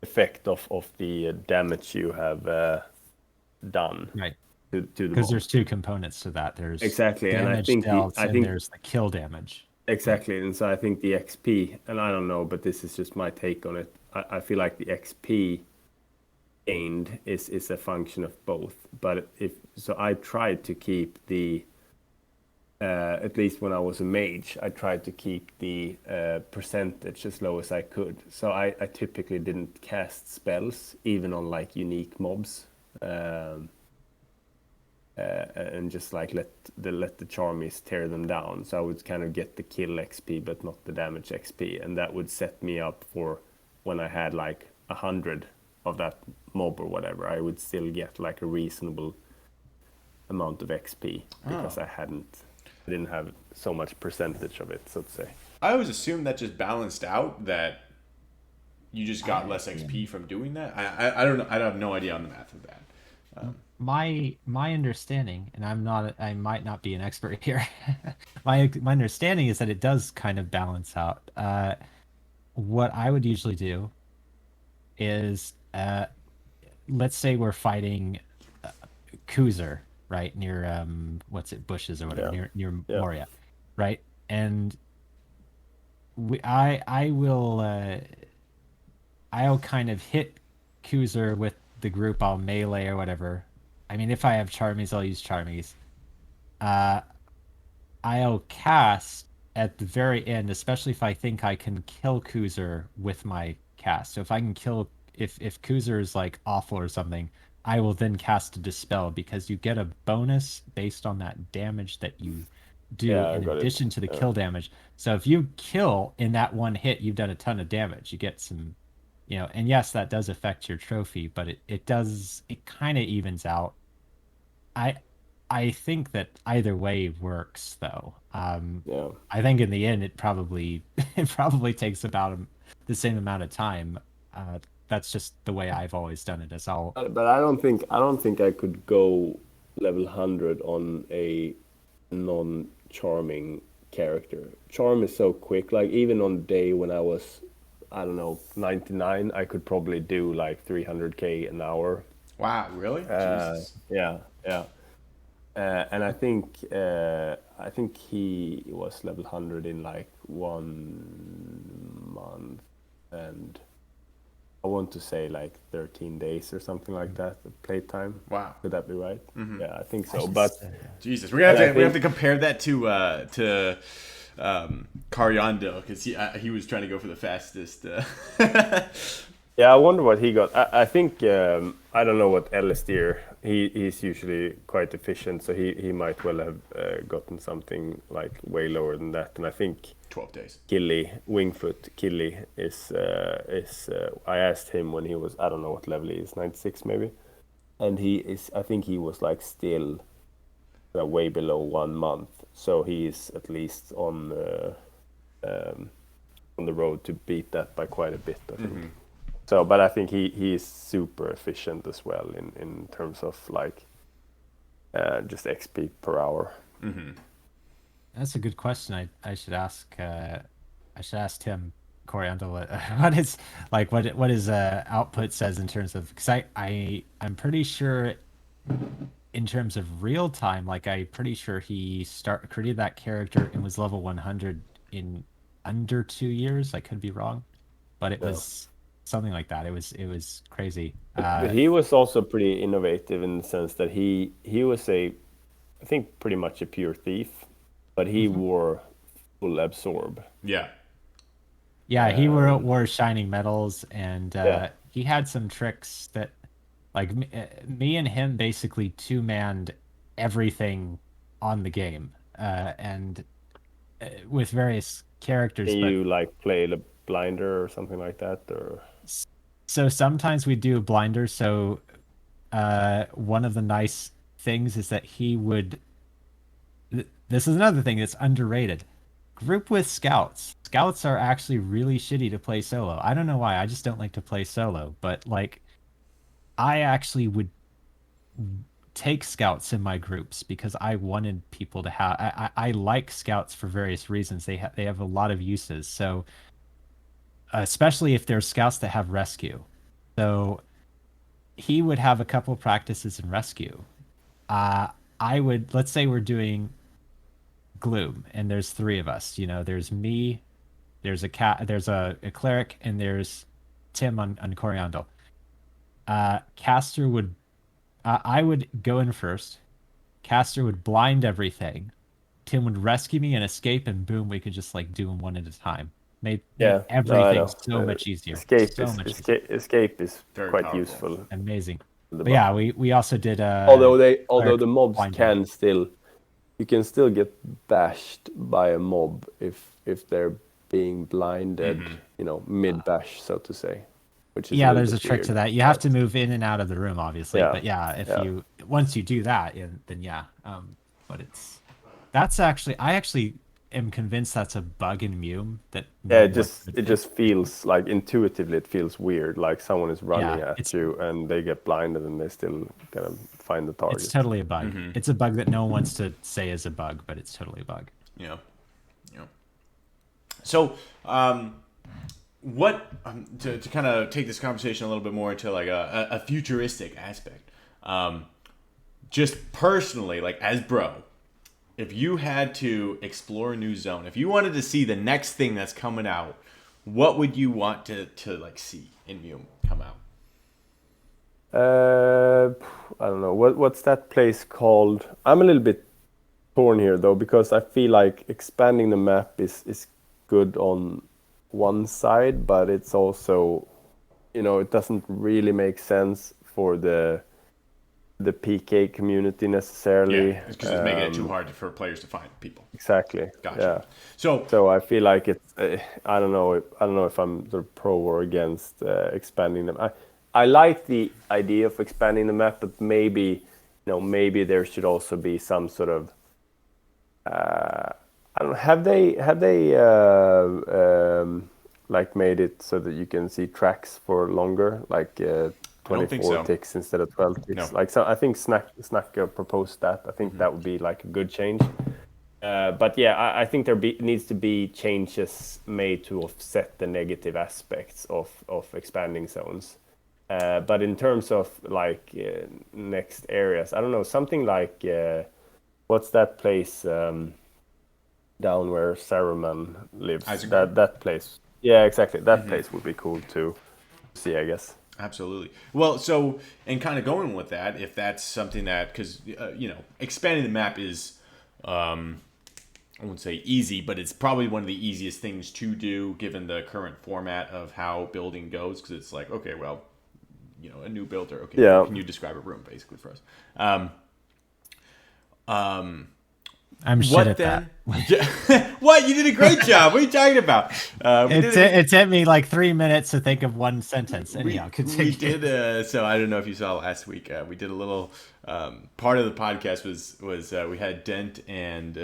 effect of the damage you have done Right. to the Because mob. there's two components to that. There's Exactly, and I damage think dealt, and there's the kill damage. exactly, and so I think the XP, and I don't know, but this is just my take on it. I feel like the XP gained is a function of both. But if so, I tried to keep the at least when I was a mage, I tried to keep the percentage as low as I could. So I typically didn't cast spells even on like unique mobs. And just like let the charmies tear them down. So I would kind of get the kill XP, but not the damage XP, and that would set me up for when I had like 100 of that mob or whatever. I would still get like a reasonable amount of XP because I didn't have so much percentage of it, so to say. I always assumed that just balanced out, that you just got less XP from doing that. I don't know. I have no idea on the math of that. My understanding, and I might not be an expert here. My understanding is that it does kind of balance out. What I would usually do is, let's say we're fighting Kuzer, right near what's it, bushes or whatever, Yeah, near yeah, Moria, right? And I'll kind of hit Kuzer with the group. I'll melee or whatever. I mean, if I have Charmies, I'll use Charmies. Uh, I'll cast at the very end, especially if I think I can kill Kuzer with my cast. So if I can kill, if Kuzer is like awful or something, I will then cast a dispel, because you get a bonus based on that damage that you do yeah. I in got it. addition to the Yeah, kill damage. So if you kill in that one hit, you've done a ton of damage. You get some, and yes, that does affect your trophy, but it kind of evens out. I I think that either way works, though. yeah. I think in the end it probably it probably takes about the same amount of time. that's just the way I've always done it. Is I'll But I don't think I could go level 100 on a non-charming character. Charm is so quick. Like even on day when I was, I don't know, 99, I could probably do like 300k an hour. Wow, really? Jesus. Yeah, yeah. And I think he was level 100 in like 1 month, and I want to say like 13 days or something like that of playtime. Wow. Could that be right? Yeah, I think I so. should But say, Jesus, we're gonna but I have to we have think to compare that to Cariando because he was trying to go for the fastest. yeah, I wonder what he got. I think I don't know what Alistair. He's usually quite efficient, so he might well have gotten something like way lower than that. And I think 12 days. Wingfoot Killy is I asked him when he was, I don't know what level he is, 96 maybe, and I think he was like still way below 1 month, so he is at least on the road to beat that by quite a bit, I think. So, but I think he is super efficient as well in terms of like just XP per hour. that's a good question. I should ask Tim Coriander what his what his output says in terms of, because I'm pretty sure in terms of real time, like I'm pretty sure he created that character and was level 100 in under 2 years. I could be wrong, but it was something like that. It was crazy. But he was also pretty innovative in the sense that he was I think pretty much a pure thief, but he wore full absorb. Yeah. Yeah, he wore shining metals, and Yeah. he had some tricks that, like me and him, basically two-manned everything on the game, and with various characters. Can But you like play the blinder or something like that, or so sometimes we do a blinder. So one of the nice things is that he would. This is another thing that's underrated. Group with scouts. Scouts are actually really shitty to play solo. I don't know why. I just don't like to play solo. But like, I actually would take scouts in my groups because I wanted people to have. I like scouts for various reasons. They have a lot of uses. So especially if there's scouts that have rescue. So he would have a couple practices in rescue. Uh, I would, let's say we're doing gloom and there's three of us. There's me, there's a cleric, and there's Tim on Coriandel. Caster would I would go in first. Caster would blind everything. Tim would rescue me and escape, and boom, we could just like do them one at a time. Made yeah, no, I everything know. so much easier. Escape So is much easier. escape is Very quite powerful. useful. Amazing. The But buff. yeah, we also did Although cleric the mobs blinding. you can still get bashed by a mob if they're being blinded, mid bash, so to say, which is Yeah, little there's a bit trick to weird, that. You have but to move in and out of the room, obviously. yeah, But yeah, if yeah, you once you do that, then yeah. But that's actually, I actually am convinced that's a bug in MUME that yeah. no one could It fix. just feels like intuitively it feels weird, like someone is running Yeah, at you and they get blinded and they still kind of find the it's target. totally a bug. It's a bug that no one wants to say is a bug, but it's totally a bug. Yeah. Yeah. So, what to kind of take this conversation a little bit more into like a futuristic aspect. Just personally, like as bro, if you had to explore a new zone, if you wanted to see the next thing that's coming out, what would you want to like see in MUME come out? I don't know what's that place called. I'm a little bit torn here though, because I feel like expanding the map is good on one side, but it's also, it doesn't really make sense for the PK community necessarily. Yeah, because it's making it too hard for players to find people. Exactly. Gotcha. Yeah. So I feel like it's I don't know if I'm sort of pro or against expanding them. I like the idea of expanding the map, but maybe there should also be some sort of I don't know. Have they like made it so that you can see tracks for longer, like I don't think 24 so. ticks instead of 12 ticks. No. Like, so I think Snack proposed that. I think that would be like a good change. But yeah, I think needs to be changes made to offset the negative aspects of expanding zones. But in terms of like next areas, I don't know, something like what's that place down where Saruman lives? Isengard? That place. Yeah, exactly. That place would be cool to see, I guess. Absolutely. Well, so, and kind of going with that, if that's something that, because, expanding the map is, I wouldn't say easy, but it's probably one of the easiest things to do given the current format of how building goes. Because it's like, okay, well, a new builder. Okay, Yeah. can you describe a room basically for us? I'm shit at that. What? You did a great job. What are you talking about? It took me like 3 minutes to think of one sentence. Anyhow, continue. We did. So I don't know if you saw last week. We did a little. Part of the podcast was we had Dent and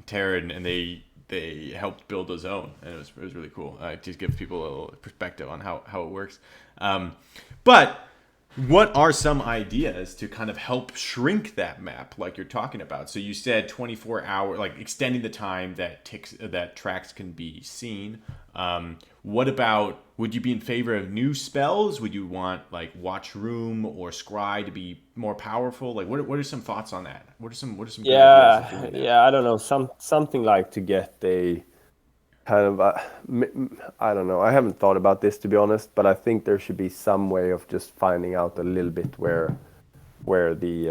Taryn, and they helped build a zone, and it was really cool. Just give people a little perspective on how it works. But what are some ideas to kind of help shrink that map, like you're talking about? So you said 24 hour, like extending the time that tracks can be seen. What about? Would you be in favor of new spells? Would you want like Watch Room or Scry to be more powerful? Like, what are some thoughts on that? What are some good ideas of doing that? Yeah, I don't know, something like to get a kind of I don't know. I haven't thought about this, to be honest, but I think there should be some way of just finding out a little bit where the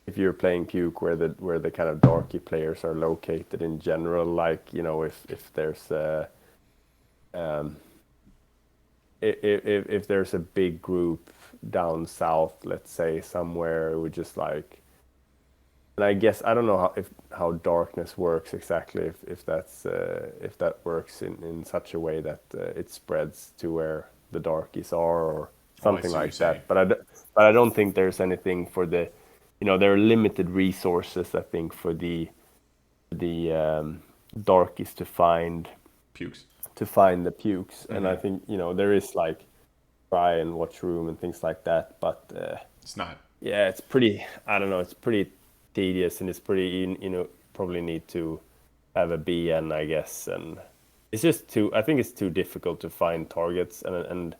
if you're playing Puke, where the kind of darky players are located in general. Like, if there's if there's a big group down south, let's say somewhere, we just like. And I guess I don't know how darkness works exactly. If that works in such a way that it spreads to where the darkies are, or something like that. But I don't think there's anything for the, there are limited resources, I think, for the darkies to find Pukes. the pukes. And I think there is like Try and Watch Room and things like that, but it's not. Yeah, it's pretty. I don't know. It's pretty tedious, and it's pretty. Probably need to have a BN, I guess, and it's just too. I think it's too difficult to find targets, and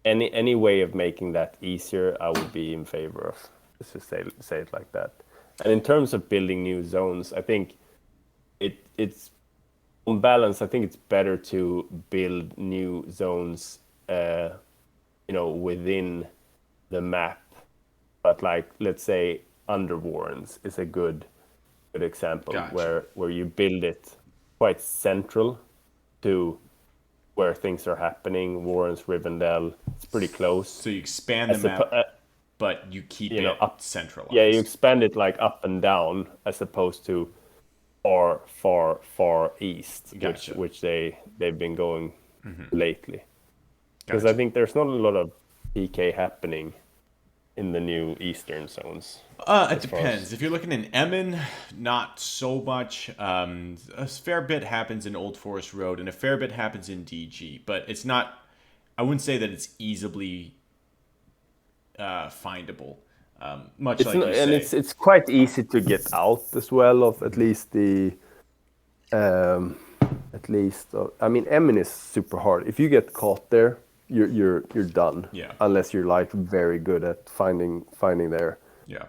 any way of making that easier, I would be in favor of. Let's just say it like that. And in terms of building new zones, I think it's on balance. I think it's better to build new zones, within the map. But like, let's say under Warrens is a good example. Gotcha. where you build it quite central to where things are happening. Warrens, Rivendell, it's pretty close. So you expand the map, but you keep it up centralized. Yeah, you expand it like up and down as opposed to far east, Gotcha. which they've been going lately. Because I think there's not a lot of PK happening in the new eastern zones. It depends. If you're looking in Emmen, not so much. A fair bit happens in Old Forest Road, and a fair bit happens in DG. But it's not. I wouldn't say that it's easily findable. Much It's like not, you and say. it's quite easy to get out as well of at least the. I mean, Emmen is super hard. If you get caught there, you're done. Yeah. Unless you're like very good at finding there. Yeah.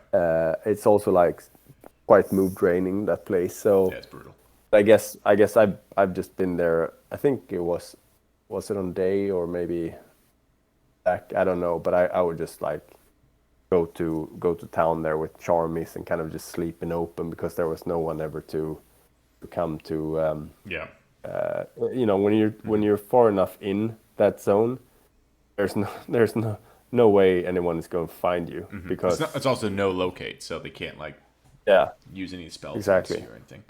It's also like quite move draining, that place. So Yeah, it's brutal. I guess I've just been there. I think it was it on day or maybe back, I don't know, but I would just like go to town there with Charmies and kind of just sleep in open, because there was no one ever to come to. Yeah. When you're far enough in that zone, there's no way anyone is going to find you, because It's also no locate, so they can't like use any spells exactly or anything.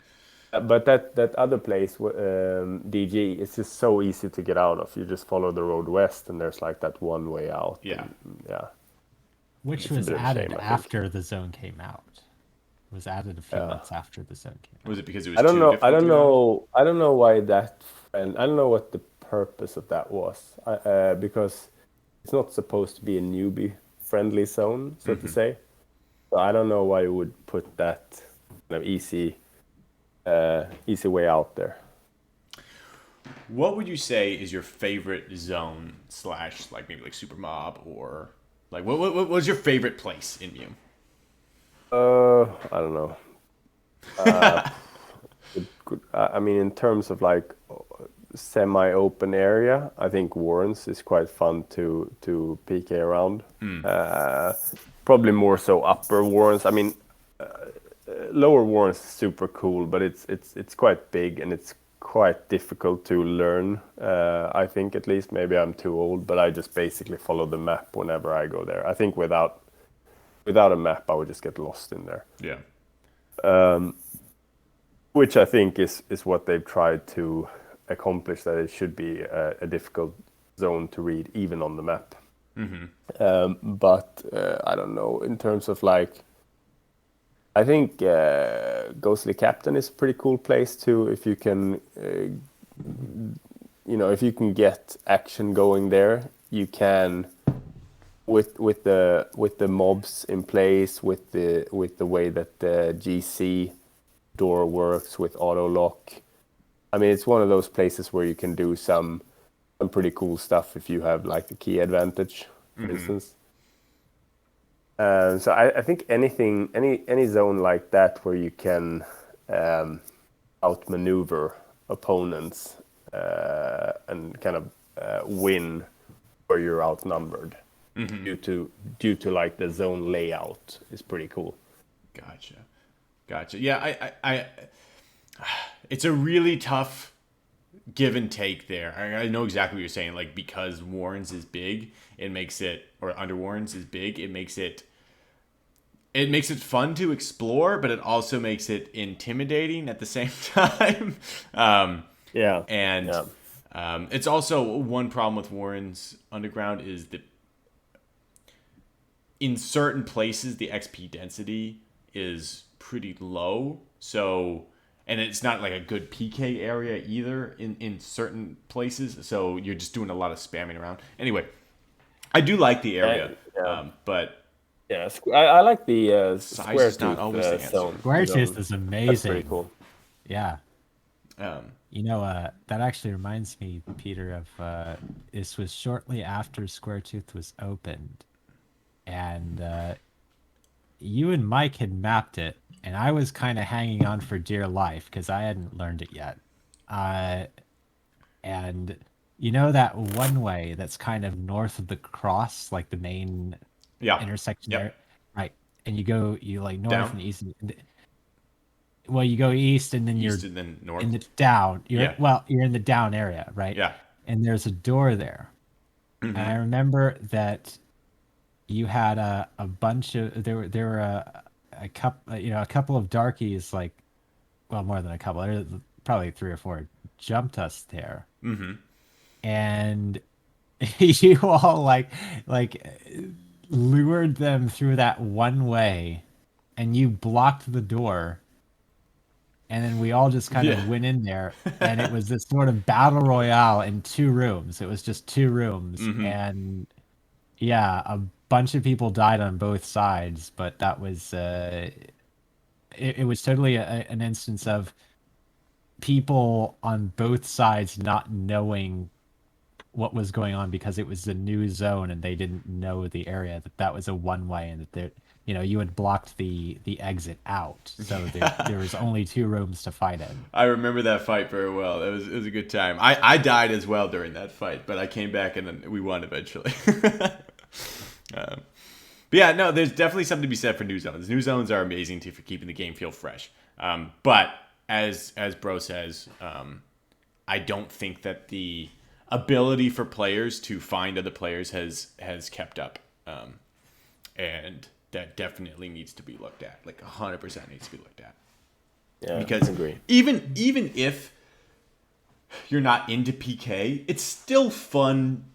But that other place, DG, it's just so easy to get out of. You just follow the road west, and there's like that one way out. Yeah. Which was added after the zone came out. It was added a few months after the zone came out. Was it because it was I don't too know. difficult to get out? I don't know why that and I don't know what the purpose of that was, because it's not supposed to be a newbie friendly zone, so to say. So I don't know why you would put that kind of easy way out there. What would you say is your favorite zone / like maybe like super mob, or like what was your favorite place in MUME? I don't know. I mean, in terms of like semi-open area, I think Warrens is quite fun to PK around. Probably more so upper Warrens. I mean, lower Warrens is super cool, but it's quite big and it's quite difficult to learn. I think, at least, maybe I'm too old, but I just basically follow the map whenever I go there. I think without a map, I would just get lost in there. Yeah. Which I think is what they've tried to accomplish, that it should be a difficult zone to read even on the map. But I don't know, in terms of like, I think Ghostly Captain is a pretty cool place too, if you can if you can get action going there. You can, with the mobs in place, with the way that the GC door works with auto lock. I mean, it's one of those places where you can do some pretty cool stuff if you have like the key advantage, for instance. So I think any zone like that where you can outmaneuver opponents and kind of win where you're outnumbered due to like the zone layout is pretty cool. Gotcha. Yeah, I it's a really tough give and take there. I know exactly what you're saying. Like, because Warrens is big, it makes it, or under Warrens is big, it makes it fun to explore, but it also makes it intimidating at the same time. It's also one problem with Warren's Underground is that in certain places the XP density is pretty low. So, and it's not like a good PK area either in certain places. So you're just doing a lot of spamming around. Anyway, I do like the area, but yeah, I like the size is not always the answer. Square Tooth is amazing. That's pretty cool. Yeah. That actually reminds me, Peter, of this was shortly after Square Tooth was opened, and you and Mike had mapped it, and I was kind of hanging on for dear life because I hadn't learned it yet. And you know that one way that's kind of north of the cross, like the main intersection there, right? And you like north down? and east. Well, you go east and then East and then north. in the down. You're in the down area, right? Yeah. And there's a door there. And I remember that you had a bunch of there were a couple of darkies, like, well, more than a couple. There were probably 3 or 4 jumped us there. And you all like lured them through that one way, and you blocked the door. And then we all just kind of went in there, and it was this sort of battle royale in 2 rooms. It was just 2 rooms, and a bunch of people died on both sides. But that was it was totally an instance of people on both sides not knowing what was going on, because it was a new zone and they didn't know the area, that was a one way, and that you had blocked the exit out, so there was only 2 rooms to fight in. I remember that fight very well. It was a good time. I died as well during that fight, but I came back and then we won eventually. But yeah, no, there's definitely something to be said for new zones. New zones are amazing for keeping the game feel fresh. But as Bro says, I don't think that the ability for players to find other players has kept up, and that definitely needs to be looked at. Like 100% needs to be looked at. Yeah, because I agree. Even if you're not into PK, it's still fun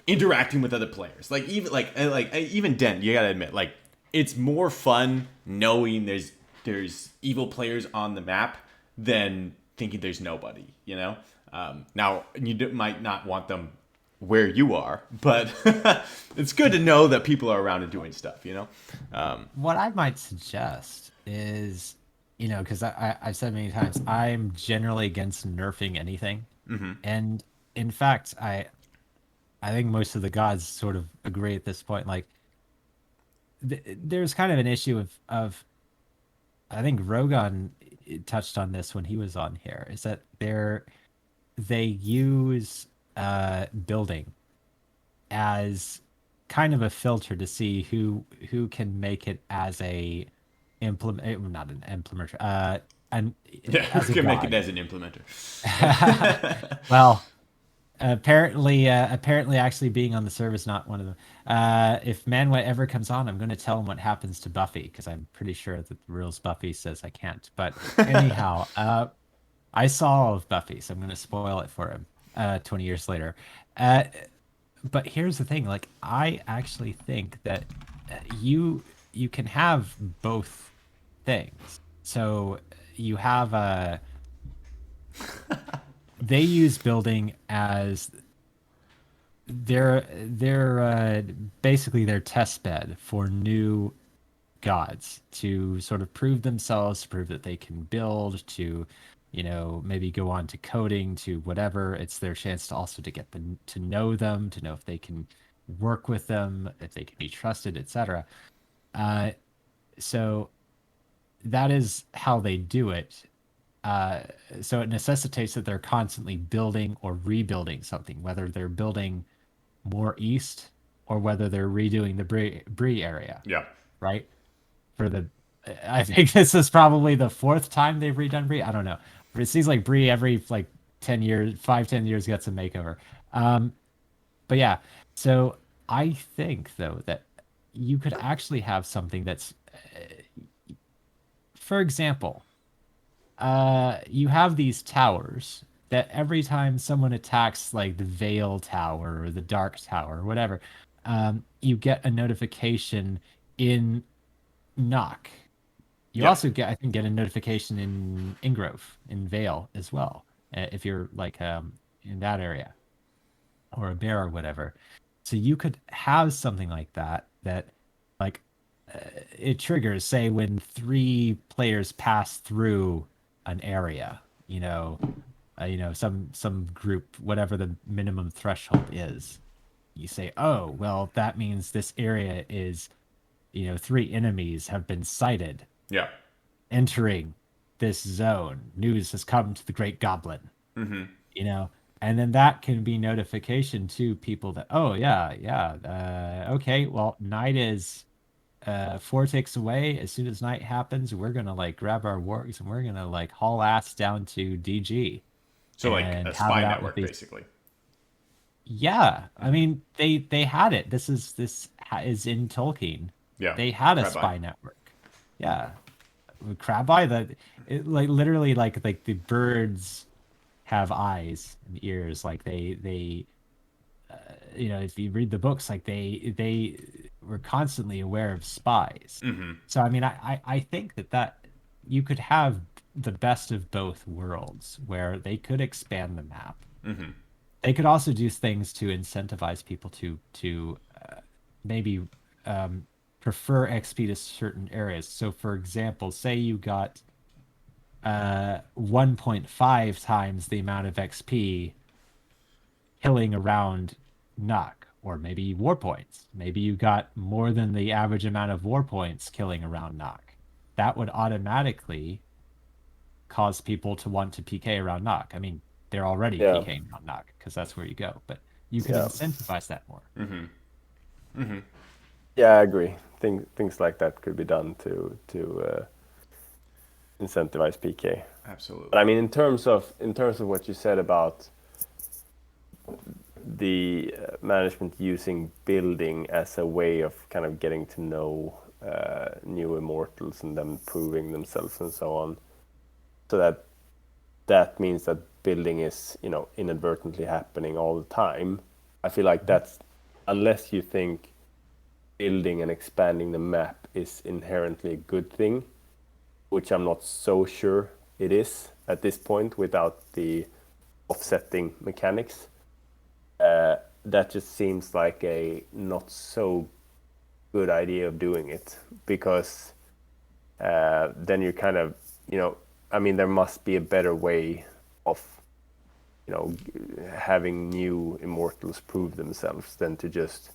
interacting with other players. Like even Den, you gotta admit, like, it's more fun knowing there's evil players on the map than thinking there's nobody, you know. Now might not want them where you are, but it's good to know that people are around and doing stuff, you know. What I might suggest is, because I've said many times, I'm generally against nerfing anything. And in fact, I think most of the gods sort of agree at this point. Like, there's kind of an issue of I think Rogan touched on this when he was on here, is that they use building as kind of a filter to see who can make it as a not an implementer, Yeah, as who a can make it god. as an implementer? Well, apparently, actually being on the server is not one of them. If Manway ever comes on, I'm going to tell him what happens to Buffy, because I'm pretty sure that the rules Buffy says I can't. But anyhow, I saw all of Buffy, so I'm going to spoil it for him 20 years later. But here's the thing, like, I actually think that you can have both things. So you have they use building as their basically their test bed for new gods to sort of prove themselves, to prove that they can build, to maybe go on to coding, to whatever. It's their chance to also to get to know them, to know if they can work with them, if they can be trusted, etc. So that is how they do it. So it necessitates that they're constantly building or rebuilding something, whether they're building more east or whether they're redoing the Bree area, Yeah. right? For the, I think this is probably the fourth time they've redone Bree. I don't know, but it seems like Bree every like 10 years, 5-10 years gets a makeover. But yeah, so I think though that you could actually have something that's, for example, you have these towers that every time someone attacks like the Veil Tower or the Dark Tower or whatever, you get a notification in Knock. You Yeah. also get, I think, get a notification in Ingrove, in Vale as well, if you're like in that area or a bear or whatever. So you could have something like that like it triggers, say, when 3 players pass through an area, some group, whatever the minimum threshold is. You say, oh, well, that means this area is, 3 enemies have been sighted Yeah. entering this zone. News has come to the Great Goblin. You know, and then that can be notification to people that, oh yeah, okay, well, night is 4 ticks away. As soon as night happens, we're gonna like grab our wargs and we're gonna like haul ass down to DG So like and a have it spy out with network, these. basically. Yeah, I mean they had it. Is in Tolkien. Yeah. They had a Crab-eye. spy network. Yeah, Crab-eye, like literally like the birds have eyes and ears. Like they if you read the books, like they were constantly aware of spies. So I mean, I think that you could have the best of both worlds, where they could expand the map. They could also do things to incentivize people to maybe prefer XP to certain areas. So, for example, say you got 1.5 times the amount of XP killing around Nock, or maybe war points. Maybe you got more than the average amount of war points killing around Nock. That would automatically cause people to want to PK around Nock. I mean, they're already Yeah. PKing around Nock because that's where you go, but you could Yeah. incentivize that more. Yeah, I agree. Things like that could be done to incentivize PK. Absolutely. But I mean, in terms of what you said about the management using building as a way of kind of getting to know new immortals and them proving themselves and so on, so that means that building is inadvertently happening all the time. I feel like that's, unless you think building and expanding the map is inherently a good thing, which I'm not so sure it is. at this point without the offsetting mechanics. That just seems like a not so good idea of doing it, because then you're kind of, I mean, there must be a better way of, having new immortals prove themselves than to just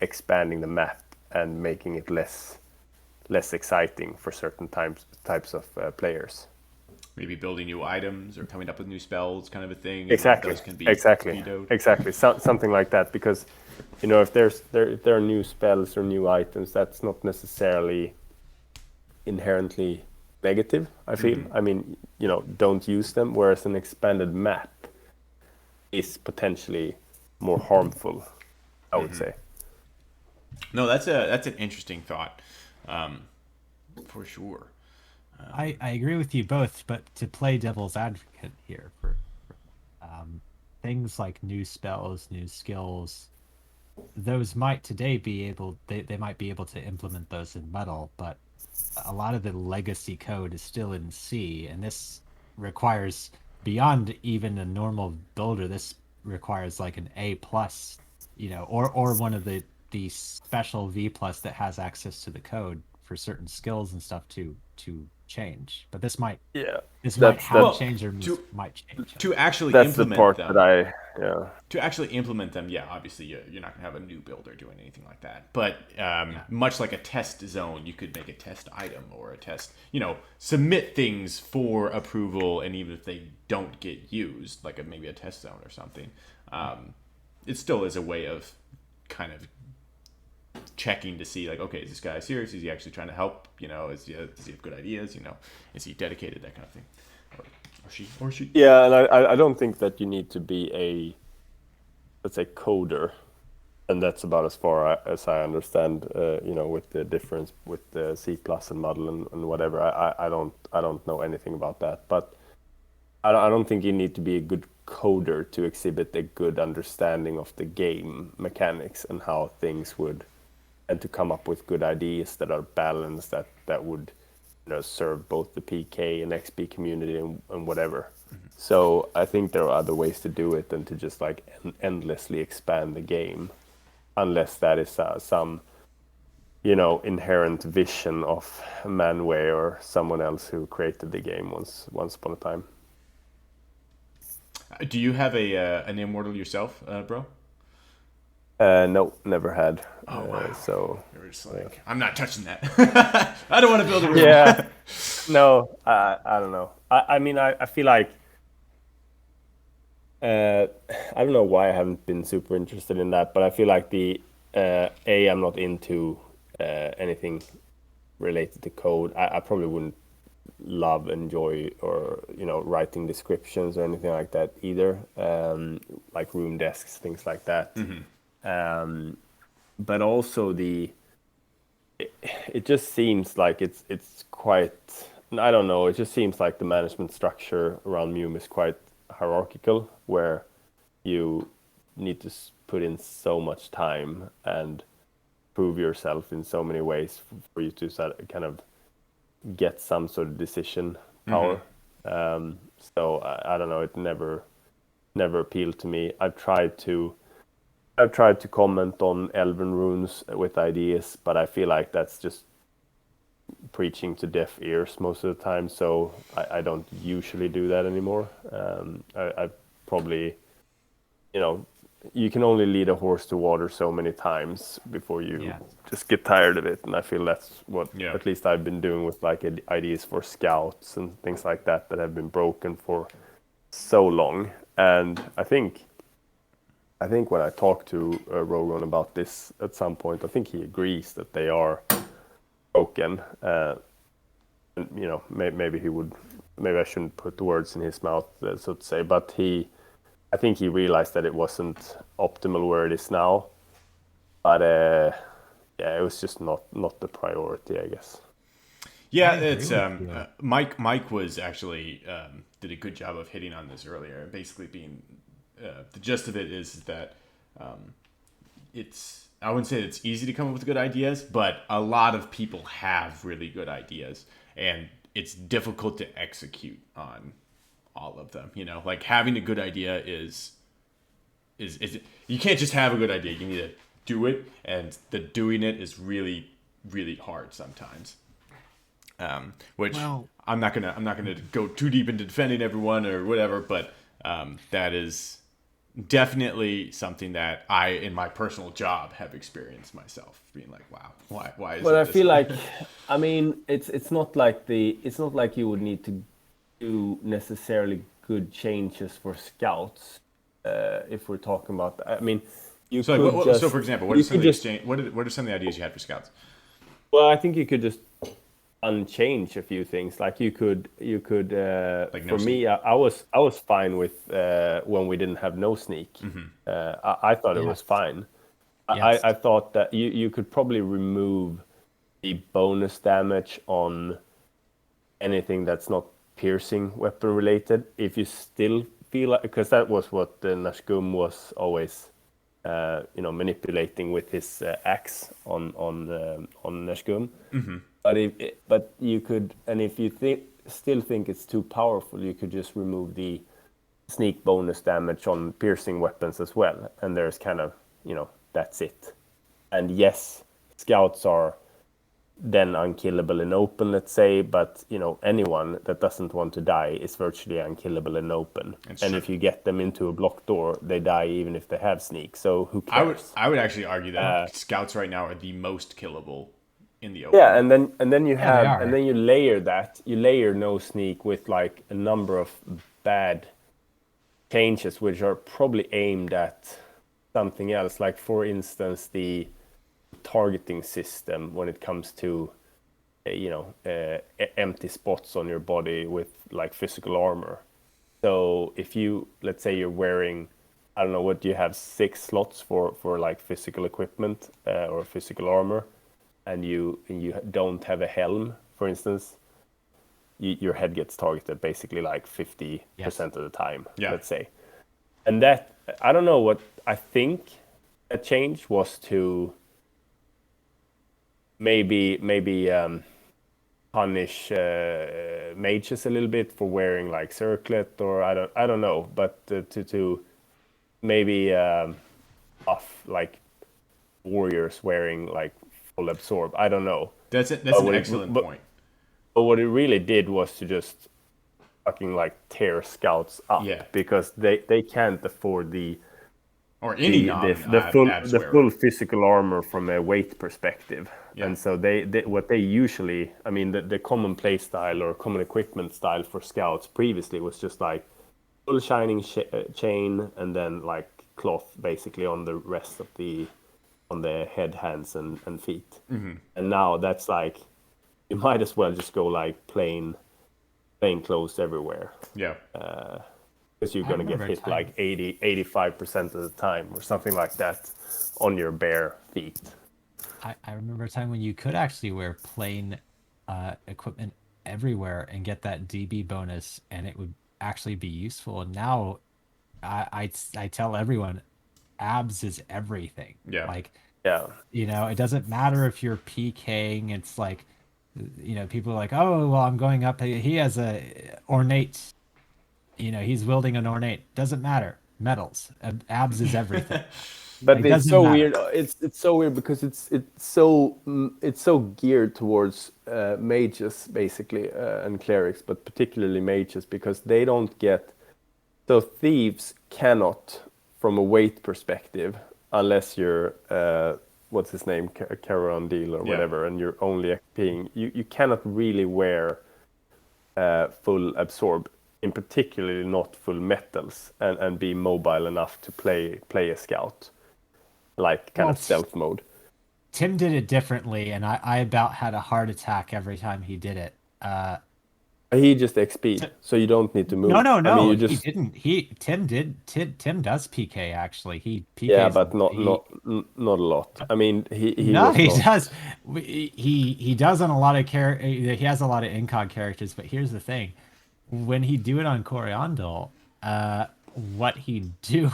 expanding the map and making it less exciting for certain types of players. Maybe building new items or coming up with new spells, kind of a thing. Exactly. Those can be Exactly. vetoed. Exactly. Something like that, because if there are new spells or new items, that's not necessarily inherently negative, I feel. I mean, don't use them, whereas an expanded map is potentially more harmful, I would say. No, that's an interesting thought, for sure. I agree with you both, but to play devil's advocate here for things like new spells, new skills, those might today be able they might be able to implement those in metal, but a lot of the legacy code is still in C, and this requires, beyond even a normal builder, this requires like an A plus, or one of the special V plus that has access to the code for certain skills and stuff to change. But this might Yeah. have Well, changed, or to might change. to actually That's the implement part them. that To actually implement them, yeah, obviously you're not gonna have a new builder doing anything like that. But much like a test zone, you could make a test item or a test, submit things for approval, and even if they don't get used, like maybe a test zone or something, it still is a way of kind of checking to see, like, okay, is this guy serious? Is he actually trying to help? Does he have good ideas? Is he dedicated? That kind of thing, or she. Yeah, and I don't think that you need to be a, let's say, coder, and that's about as far as I understand. With the difference with the C plus and model and whatever. I don't know anything about that, but I don't think you need to be a good coder to exhibit a good understanding of the game mechanics and how things would, and to come up with good ideas that are balanced, that would serve both the PK and XP community and whatever. So I think there are other ways to do it than to just like endlessly expand the game, unless that is some inherent vision of Manway or someone else who created the game once upon a time. Do you have an immortal yourself, bro? No, never had. Oh wow! So You're just like, I'm not touching that. I don't want to build a room. yeah, no, I don't know. I mean, I feel like I don't know why I haven't been super interested in that, but I feel like I'm not into anything related to code. I probably wouldn't enjoy, or writing descriptions or anything like that either. Like room desks, things like that. But also it just seems like it's quite, I don't know, it just seems like the management structure around MUME is quite hierarchical, where you need to put in so much time and prove yourself in so many ways for you to kind of get some sort of decision power. So I don't know, it never appealed to me. I've tried to comment on Elven runes with ideas, but I feel like that's just preaching to deaf ears most of the time. So I don't usually do that anymore. I probably, you can only lead a horse to water so many times before you just get tired of it. And I feel that's what at least I've been doing with like ideas for scouts and things like that have been broken for so long. And I think when I talked to Rogan about this at some point, I think he agrees that they are broken. And, maybe I shouldn't put the words in his mouth, so to say, but I think he realized that it wasn't optimal where it is now. But it was just not the priority, I guess. Yeah, it's Mike was actually did a good job of hitting on this earlier. Basically, being the gist of it is that it's, I wouldn't say it's easy to come up with good ideas, but a lot of people have really good ideas, and it's difficult to execute on all of them. You know, like having a good idea is you can't just have a good idea. You need to do it, and the doing it is really really hard sometimes. Which Well, I'm not gonna go too deep into defending everyone or whatever, but that is definitely something that I, in my personal job, have experienced myself, being like, wow, why is But it I this feel way? like, I mean, it's not like you would need to do necessarily good changes for scouts. If we're talking about that. I mean, you So like, could so just for example, what are you some of could the just exchange? What are some of the ideas you had for scouts? well, I think you could just unchange a few things. Like you could Like no for me, sneak. I was fine with when we didn't have no sneak. I thought it yeah, was fine. yes. I thought that you could probably remove the bonus damage on anything that's not piercing weapon related if you still feel like, because that was what Nashgum was always manipulating with his axe on Nashgum. But you could, and if you still think it's too powerful, you could just remove the sneak bonus damage on piercing weapons as well, and there's kind of that's it. And yes, scouts are then unkillable in open, let's say, but anyone that doesn't want to die is virtually unkillable in open. It's And true. if you get them into a blocked door, they die even if they have sneak. So who cares? I would actually argue that scouts right now are the most killable in the Yeah, open. and then you Yeah, they have and are. then you layer that you layer no sneak with like a number of bad changes which are probably aimed at something else. Like for instance, the targeting system when it comes to empty spots on your body with like physical armor. So if you, let's say you're wearing, I don't know, what do you have, 6 slots for like physical equipment or physical armor, and you don't have a helm, for instance, your head gets targeted basically like 50% Yes. of the time, Yeah. let's say. And that, I don't know, what I think a change was to maybe punish mages a little bit for wearing like circlet, or I don't know, but to maybe buff like warriors wearing like full absorb. I don't know. That's But an what excellent point. what it really did was to just fucking like tear scouts up, Yeah. because they can't afford Or any non the full abs the wearer. full physical armor from a weight perspective. Yeah. And so they what they usually, I mean, the common play style or common equipment style for scouts previously was just like full shining chain, and then like cloth basically on the rest of the head, hands, and feet. And now that's like, you might as well just go like plain clothes everywhere, Yeah. because you're I going to get remember a hit time. like 85% of the time or something like that on your bare feet. I remember a time when you could actually wear plain equipment everywhere and get that DB bonus, and it would actually be useful. And now I tell everyone, abs is everything. Yeah. Like, Yeah. it doesn't matter if you're PKing. It's like, people are like, oh, well, I'm going up. He has a ornate, he's wielding an ornate. Doesn't matter. Metals. Abs is everything. But Like, it's doesn't so matter. weird. It's so weird because it's so geared towards mages basically, and clerics, but particularly mages, because they don't get, so thieves cannot, from a weight perspective, unless you're what's his name, Caron or Yeah. whatever, and you're only XPing, you cannot really wear full absorb, in particularly not full metals, and be mobile enough to play a scout, like kind Well, of stealth mode. Tim did it differently, and I about had a heart attack every time he did it. He just XP'd, so you don't need to No, move. no, I mean, no, you he just, didn't. Tim does PK actually. He yeah, PKs. but not He not not a lot. I mean, he No, was he not. does. He does on a lot of He has a lot of incog characters, but here's the thing: when he do it on Coriandel, what he'd do.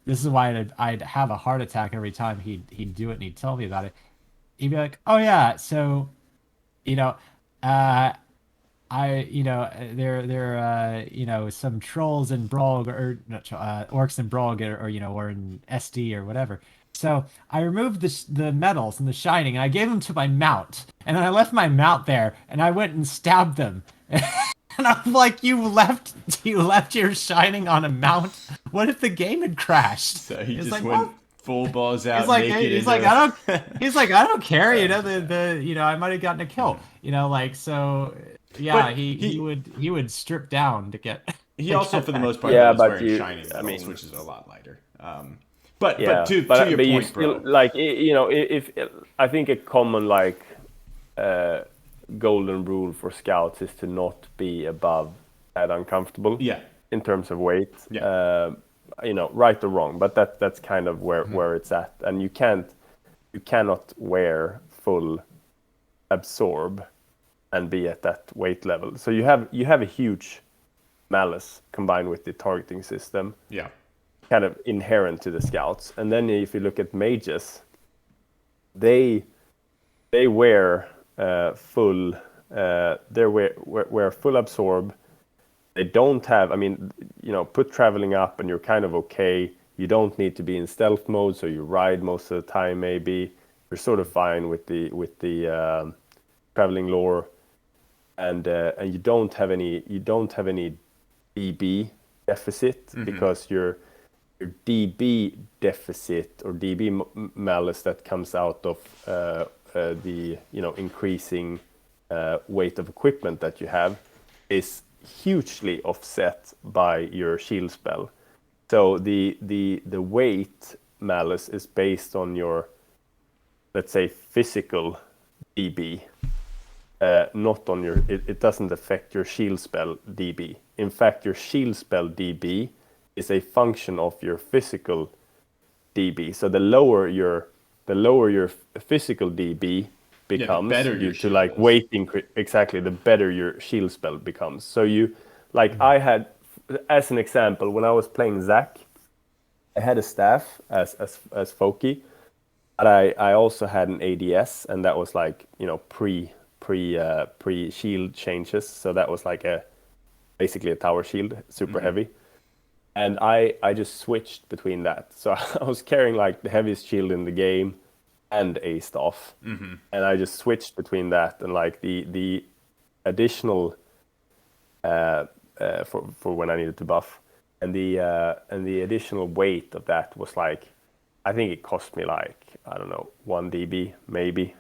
This is why I'd have a heart attack every time he'd do it, and he'd tell me about it. He'd be like, "Oh yeah, so you know, uh, there some trolls in Brog or not, orcs in Brog or in SD or whatever. So I removed the medals and the shining, and I gave them to my mount, and then I left my mount there, and I went and stabbed them. And I'm like, you left your shining on a mount. What if the game had crashed? So he It's just like, went well, full balls out, naked he's into like, I don't care, I might have gotten a kill, so yeah, But he would strip down to get he to also, get for the that most part, kill. though, Yeah, is but wearing shining I medals, mean, which is a lot lighter. But yeah, to your but you point, still bro. like if I think a common like uh, golden rule for scouts is to not be above that uncomfortable Yeah, in terms of weight. yeah. Right or wrong, but that's kind of where it's at, and you cannot wear full absorb and be at that weight level. So you have a huge malice combined with the targeting system, Yeah. kind of inherent to the scouts. And then if you look at mages, they wear full wear full absorb. They don't have, I mean, put traveling up and you're kind of okay. You don't need to be in stealth mode, so you ride most of the time. Maybe you're sort of fine with the traveling lore, and you don't have any DB deficit because your DB deficit or DB malice that comes out of the increasing weight of equipment that you have is hugely offset by your shield spell. So the weight malice is based on your, let's say, physical DB, not on your. It doesn't affect your shield spell DB. In fact, your shield spell DB is a function of your physical DB. So the lower your physical DB becomes better due your to shield like is. weight increase, exactly, the better your shield spell becomes. So you like I had, as an example, when I was playing Zac, I had a staff as Foki, but I also had an ADS, and that was like pre shield changes. So that was like basically a tower shield, super heavy. And I just switched between that. So I was carrying like the heaviest shield in the game and a staff, and I just switched between that and like the additional for when I needed to buff, and the additional weight of that was like, I think it cost me like, I don't know, 1 dB maybe,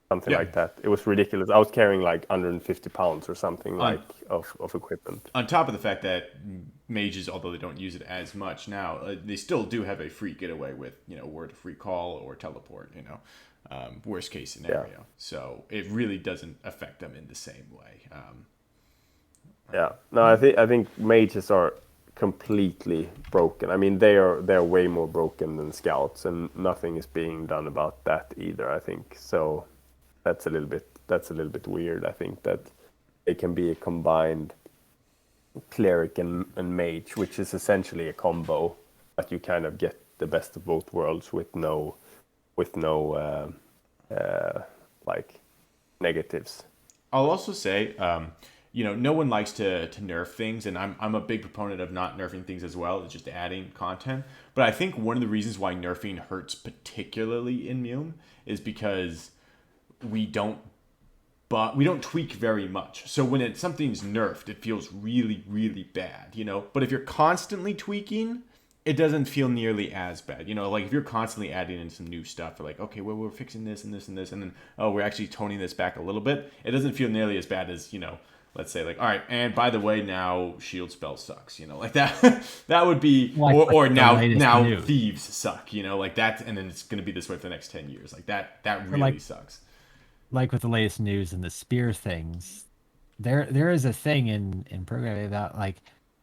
something like that. It was ridiculous. I was carrying like 150 pounds or something like of equipment. On top of the fact that mages, although they don't use it as much now, they still do have a free getaway with word of free call or teleport. Worst case scenario. Yeah. So it really doesn't affect them in the same way. Yeah. No, I think mages are completely broken. I mean, they're way more broken than scouts, and nothing is being done about that either, I think. So that's a little bit weird. I think that it can be a combined cleric and mage, which is essentially a combo, but you kind of get the best of both worlds with no like negatives. I'll also say, no one likes to nerf things, and I'm a big proponent of not nerfing things as well. It's just adding content. But I think one of the reasons why nerfing hurts particularly in MUME is because we don't tweak very much. So when something's nerfed, it feels really, really bad, But if you're constantly tweaking, it doesn't feel nearly as bad. Like if you're constantly adding in some new stuff, like, okay, well, we're fixing this and this and this, and then, oh, we're actually toning this back a little bit. It doesn't feel nearly as bad as, let's say like, all right, and by the way, now shield spell sucks, like that. That would be, Like or the now latest news. thieves suck, like that, and then it's going to be this way for the next 10 years. Like that really like- sucks. Like with the latest news and the spear things, there is a thing in programming about like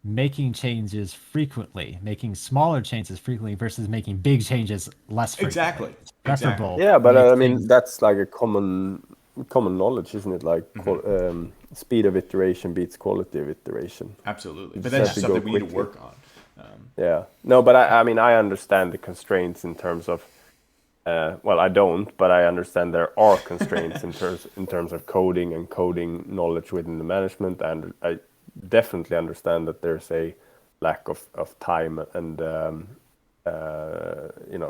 making changes frequently, making smaller changes frequently versus making big changes less frequently. Exactly. Preferable. Yeah, but I mean things- that's like a common knowledge, isn't it? Like speed of iteration beats quality of iteration. Absolutely. You But just that's have just to go something we need to quickly. work on. Yeah. No, but I mean I understand the constraints in terms of Well, I don't, but I understand there are constraints in terms of coding and coding knowledge within the management, and I definitely understand that there's a lack of time and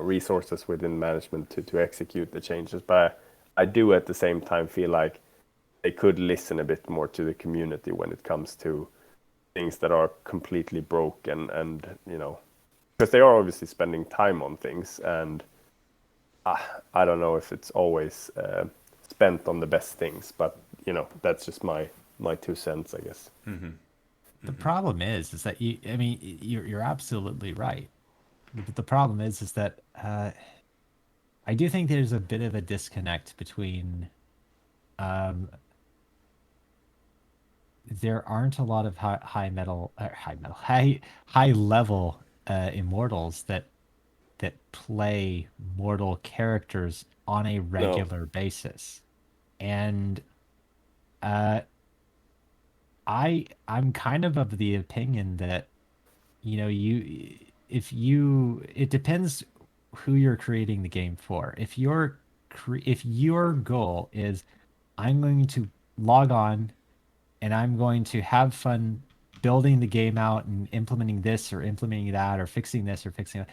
resources within management to execute the changes. But I do at the same time feel like they could listen a bit more to the community when it comes to things that are completely broken, and because they are obviously spending time on things, and I don't know if it's always spent on the best things, but that's just my 2 cents, I guess. The problem is that you're absolutely right. But the problem is that I do think there's a bit of a disconnect between there aren't a lot of high level immortals that play mortal characters on a No, regular basis, and uh, I'm kind of the opinion that it depends who you're creating the game for. If your goal is I'm going to log on and I'm going to have fun building the game out and implementing this or implementing that or fixing this or fixing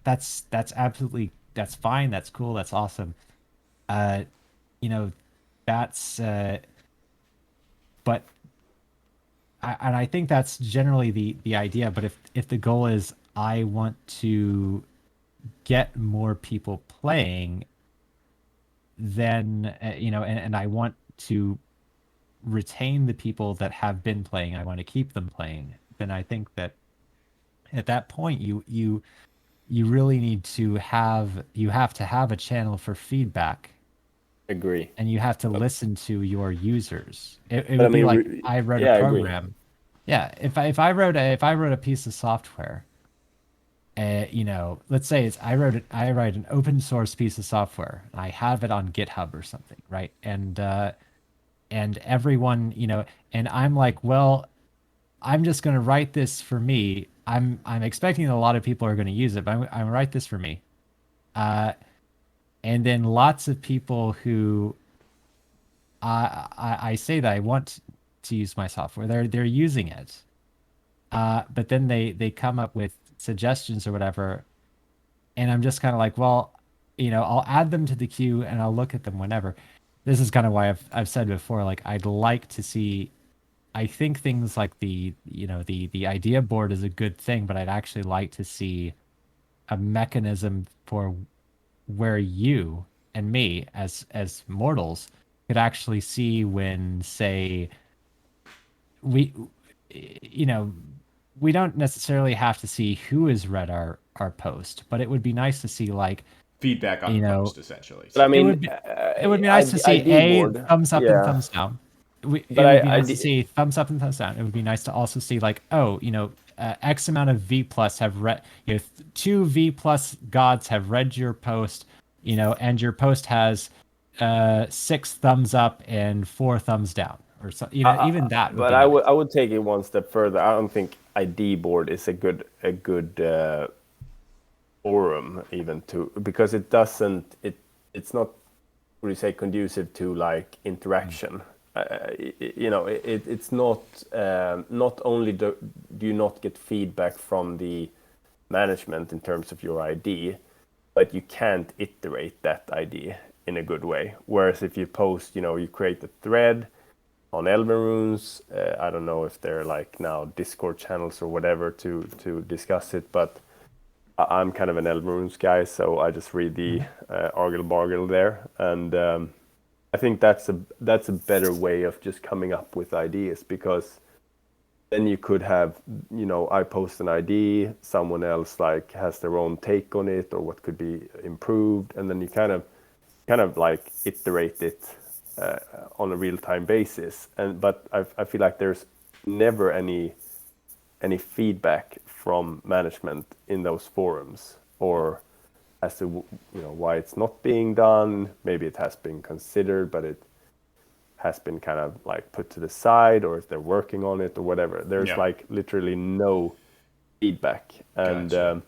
that's absolutely that's fine, that's cool, that's awesome. Uh you know that's but and I think that's generally the idea. But if the goal is I want to get more people playing, then and I want to retain the people that have been playing, I want to keep them playing, then I think that at that point you really need to have a channel for feedback, agree. and you have to But, listen to your users. It but I would be mean, like I wrote a yeah, I agree. program. Yeah, if I wrote a piece of software, let's say I write an open source piece of software. I have it on GitHub or something, right? And everyone, and I'm like, well, I'm just going to write this for me. I'm expecting a lot of people are going to use it, but I'm going to write this for me. Uh, and then lots of people who I say that I want to use my software, they're using it. But then they come up with suggestions or whatever, and I'm just kind of like, well, I'll add them to the queue and I'll look at them whenever. This is kind of why I've said before, like I'd like to see. I think things like the idea board is a good thing, but I'd actually like to see a mechanism for where you and me as mortals could actually see when, say, we you know we don't necessarily have to see who has read our post, but it would be nice to see, like, Feedback on you the know post, essentially. But I it mean, would be it would be nice to see ID a board, thumbs up and yeah. thumbs down. But It would be nice to see thumbs up and thumbs down. It would be nice to also see, like, oh, X amount of V plus have read, 2 V plus gods have read your post, and your post has 6 thumbs up and 4 thumbs down, or so. Even that would but be nice. I would take it one step further. I don't think ID board is a good forum even to, because it's not, what do you say, conducive to like interaction. It's not only do you not get feedback from the management in terms of your ID, but you can't iterate that ID in a good way. Whereas if you post, you create a thread on Elven Runes. I don't know if they're like now Discord channels or whatever to discuss it, but I'm kind of an Elven Runes guy, so I just read the Argle Bargle there, and I think that's a better way of just coming up with ideas, because then you could have, I post an ID, someone else like has their own take on it or what could be improved, and then you kind of like iterate it on a real-time basis. But I feel like there's never any feedback from management in those forums, or as to why it's not being done. Maybe it has been considered, but it has been kind of like put to the side, or if they're working on it or whatever. There's like literally no feedback, and Gotcha.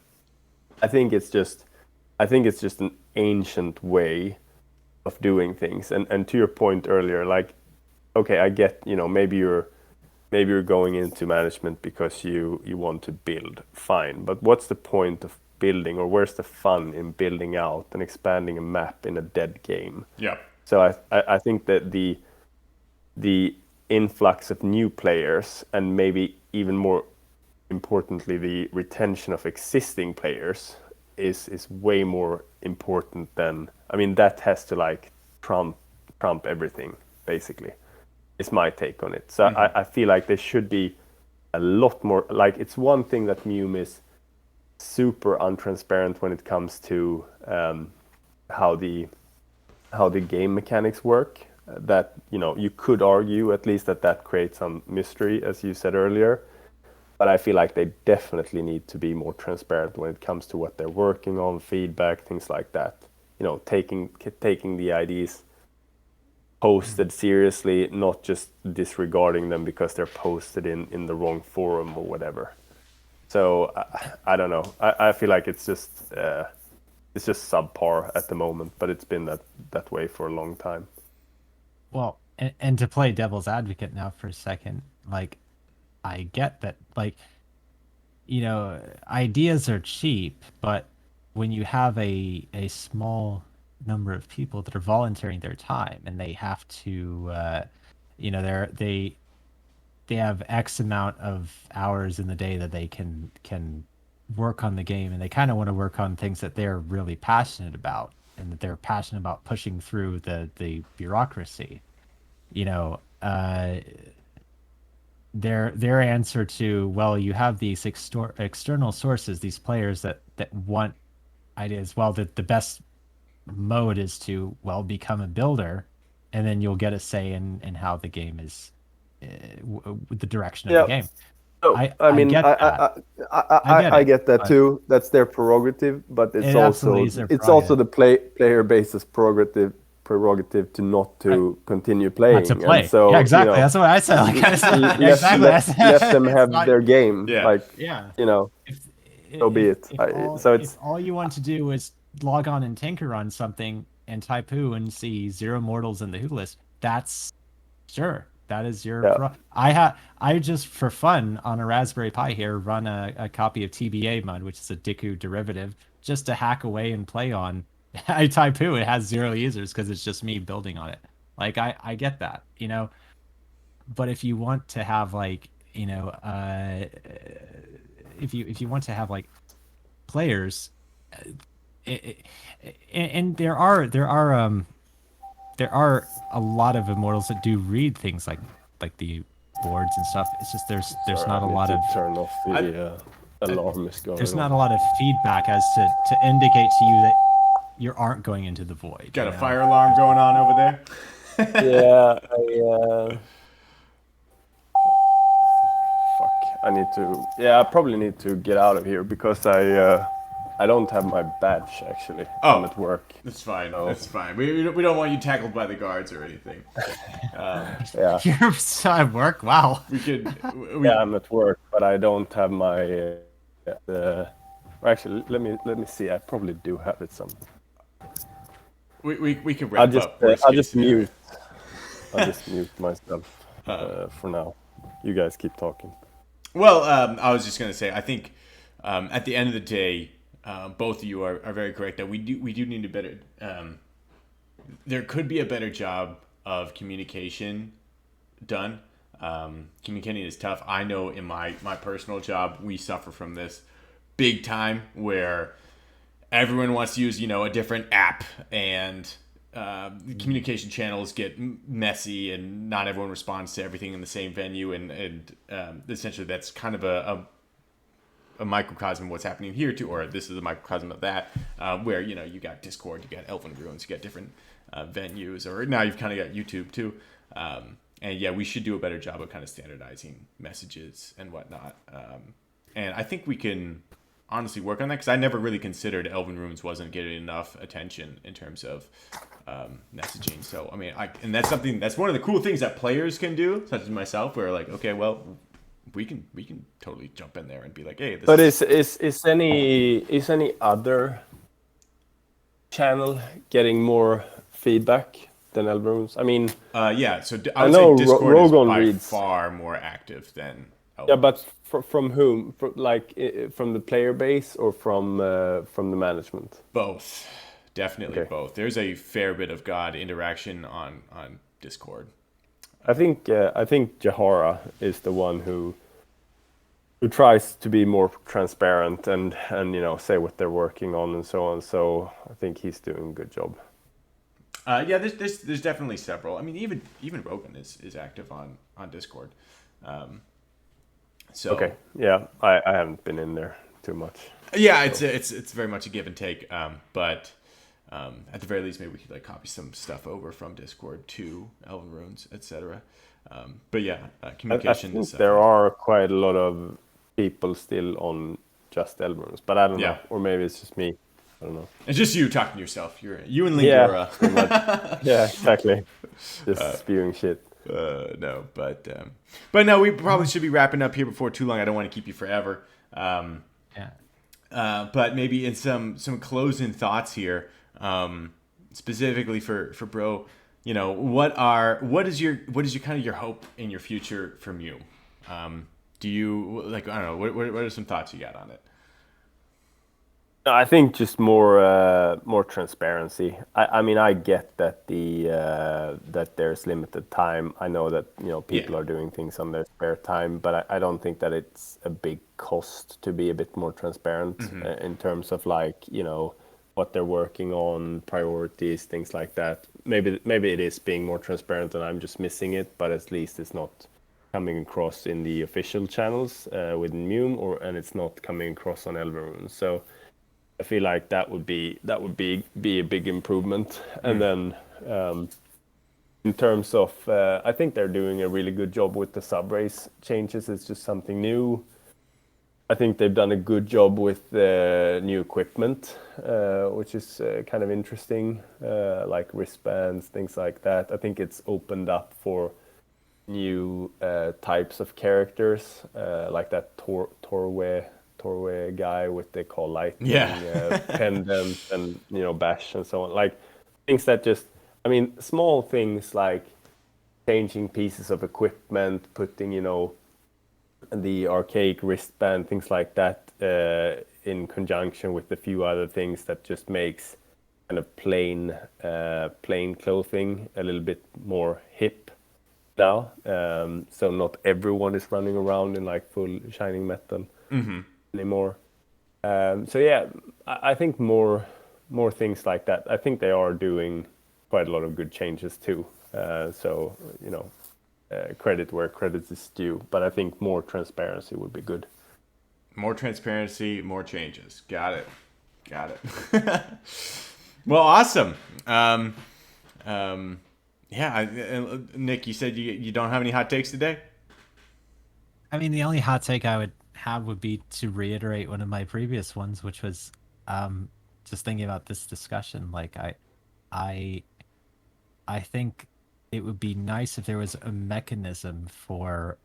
I think it's just I think it's just an ancient way of doing things. And to your point earlier, like, okay, I get, maybe you're going into management because you want to build, fine. But what's the point of building, or where's the fun in building out and expanding a map in a dead game? Yeah. So I think that the influx of new players, and maybe even more importantly, the retention of existing players is way more important than, I mean, that has to like trump everything, basically. Is my take on it. So I feel like there should be a lot more, like, it's one thing that MUME is super untransparent when it comes to how the game mechanics work. That, you could argue at least that creates some mystery, as you said earlier. But I feel like they definitely need to be more transparent when it comes to what they're working on, feedback, things like that. Taking the ideas posted seriously, not just disregarding them because they're posted in the wrong forum or whatever. So I don't know. I feel like it's just subpar at the moment, but it's been that way for a long time. Well, and to play devil's advocate now for a second, like, I get that, like, ideas are cheap, but when you have a small number of people that are volunteering their time and they have to, they have X amount of hours in the day that they can work on the game, and they kind of want to work on things that they're really passionate about, and that they're passionate about pushing through the bureaucracy. You know, their answer to, well, you have these external sources, these players that want ideas. Well, the best mode is to, well, become a builder, and then you'll get a say in how the game is, the direction of the game. So, I mean, get that. I get that too. That's their prerogative, but It absolutely is their also the player base's prerogative to not to continue playing. Not to play. And so, yeah, exactly. That's what I said. Like, let them have their game. Yeah. Like, yeah. So be it. If all you want to do is log on and tinker on something and type who and see 0 mortals in the who list, that's sure. That is your. Yeah. I just for fun on a Raspberry Pi here run a copy of TBA mud, which is a Diku derivative, just to hack away and play on. I type who, it has 0 users because it's just me building on it. Like, I get that, but if you want to have, like, if you want to have, like, players, and there are a lot of immortals that do read things like the boards and stuff. It's just there's Sorry, not I a need lot to of turn off the alarm is going. there's not a lot of feedback as to indicate to you that you aren't going into the void. Got a fire alarm going on over there? Yeah, fuck. I probably need to get out of here because I don't have my badge, actually. Oh. I'm at work. That's fine. That's fine. We don't want you tackled by the guards or anything. Yeah. You're at work? Wow. We could. Yeah, I'm at work, but I don't have my. Actually, let me see. I probably do have it some. We can wrap up. I'll just mute. I'll just mute myself for now. You guys keep talking. Well, I was just gonna say, I think at the end of the day, both of you are very correct that we do need a better. There could be a better job of communication done. Communicating is tough. I know in my personal job, we suffer from this big time where everyone wants to use, a different app, and the communication channels get messy, and not everyone responds to everything in the same venue, and essentially that's kind of a microcosm of what's happening here too, or this is a microcosm of that, where you got Discord, you got Elven Ruins, you got different venues, or now you've kind of got YouTube too, and yeah, we should do a better job of kind of standardizing messages and whatnot, and I think we can honestly work on that, because I never really considered Elven Ruins wasn't getting enough attention in terms of messaging. So I mean, that's one of the cool things that players can do, such as myself, where like, okay, well, we can totally jump in there and be like, hey, this. But is any other channel getting more feedback than Elverunes? I mean, Yeah, so I I would say know Discord is Rogon by reads. far more active than Yeah, Elven. but from whom? From the player base or from the management? Both, definitely Okay. both. There's a fair bit of God interaction on Discord. I think Jahara is the one who tries to be more transparent and say what they're working on and so on. So I think he's doing a good job. Yeah, there's definitely several. I mean, even Rogan is active on Discord. Um, Okay. so Yeah, I haven't been in there too much. yeah, So it's very much a give and take. But at the very least, maybe we could like copy some stuff over from Discord to Elven Runes, etc. But yeah, I communication is think there definitely are quite a lot of people still on just Elbrons, but I don't yeah. know. Or maybe it's just me. I don't know. It's just you talking to yourself. You and Yeah, Lingura. pretty much. Yeah, exactly. Just spewing shit. No, but no, we probably should be wrapping up here before too long. I don't want to keep you forever. Yeah. But maybe in some closing thoughts here, specifically for Bro, what is your kind of your hope in your future from you? Do you like I don't know what are some thoughts you got on it? No, I think just more transparency. I mean, I get that that there's limited time. I know that Yeah. people are doing things on their spare time, but I don't think that it's a big cost to be a bit more transparent in terms of like what they're working on, priorities, things like that. Maybe it is being more transparent and I'm just missing it, but at least it's not coming across in the official channels within MUME, and it's not coming across on Elverum. So I feel like that would be a big improvement. And then in terms of, I think they're doing a really good job with the sub race changes. It's just something new. I think they've done a good job with the new equipment, which is kind of interesting, like wristbands, things like that. I think it's opened up for new types of characters, like that Torway guy with the call Yeah. lightning pendant and bash and so on. Like things that just, I mean, small things like changing pieces of equipment, putting the archaic wristband, things like that, in conjunction with a few other things that just makes kind of plain clothing a little bit more hip now. So not everyone is running around in like full shining metal anymore. So yeah, I think more things like that. I think they are doing quite a lot of good changes too. So credit where credit is due, but I think more transparency would be good. More transparency, more changes. Got it. Got it. Well, awesome. Yeah, Nick, you said you don't have any hot takes today? I mean, the only hot take I would have would be to reiterate one of my previous ones, which was um, just thinking about this discussion. Like, I, I think it would be nice if there was a mechanism for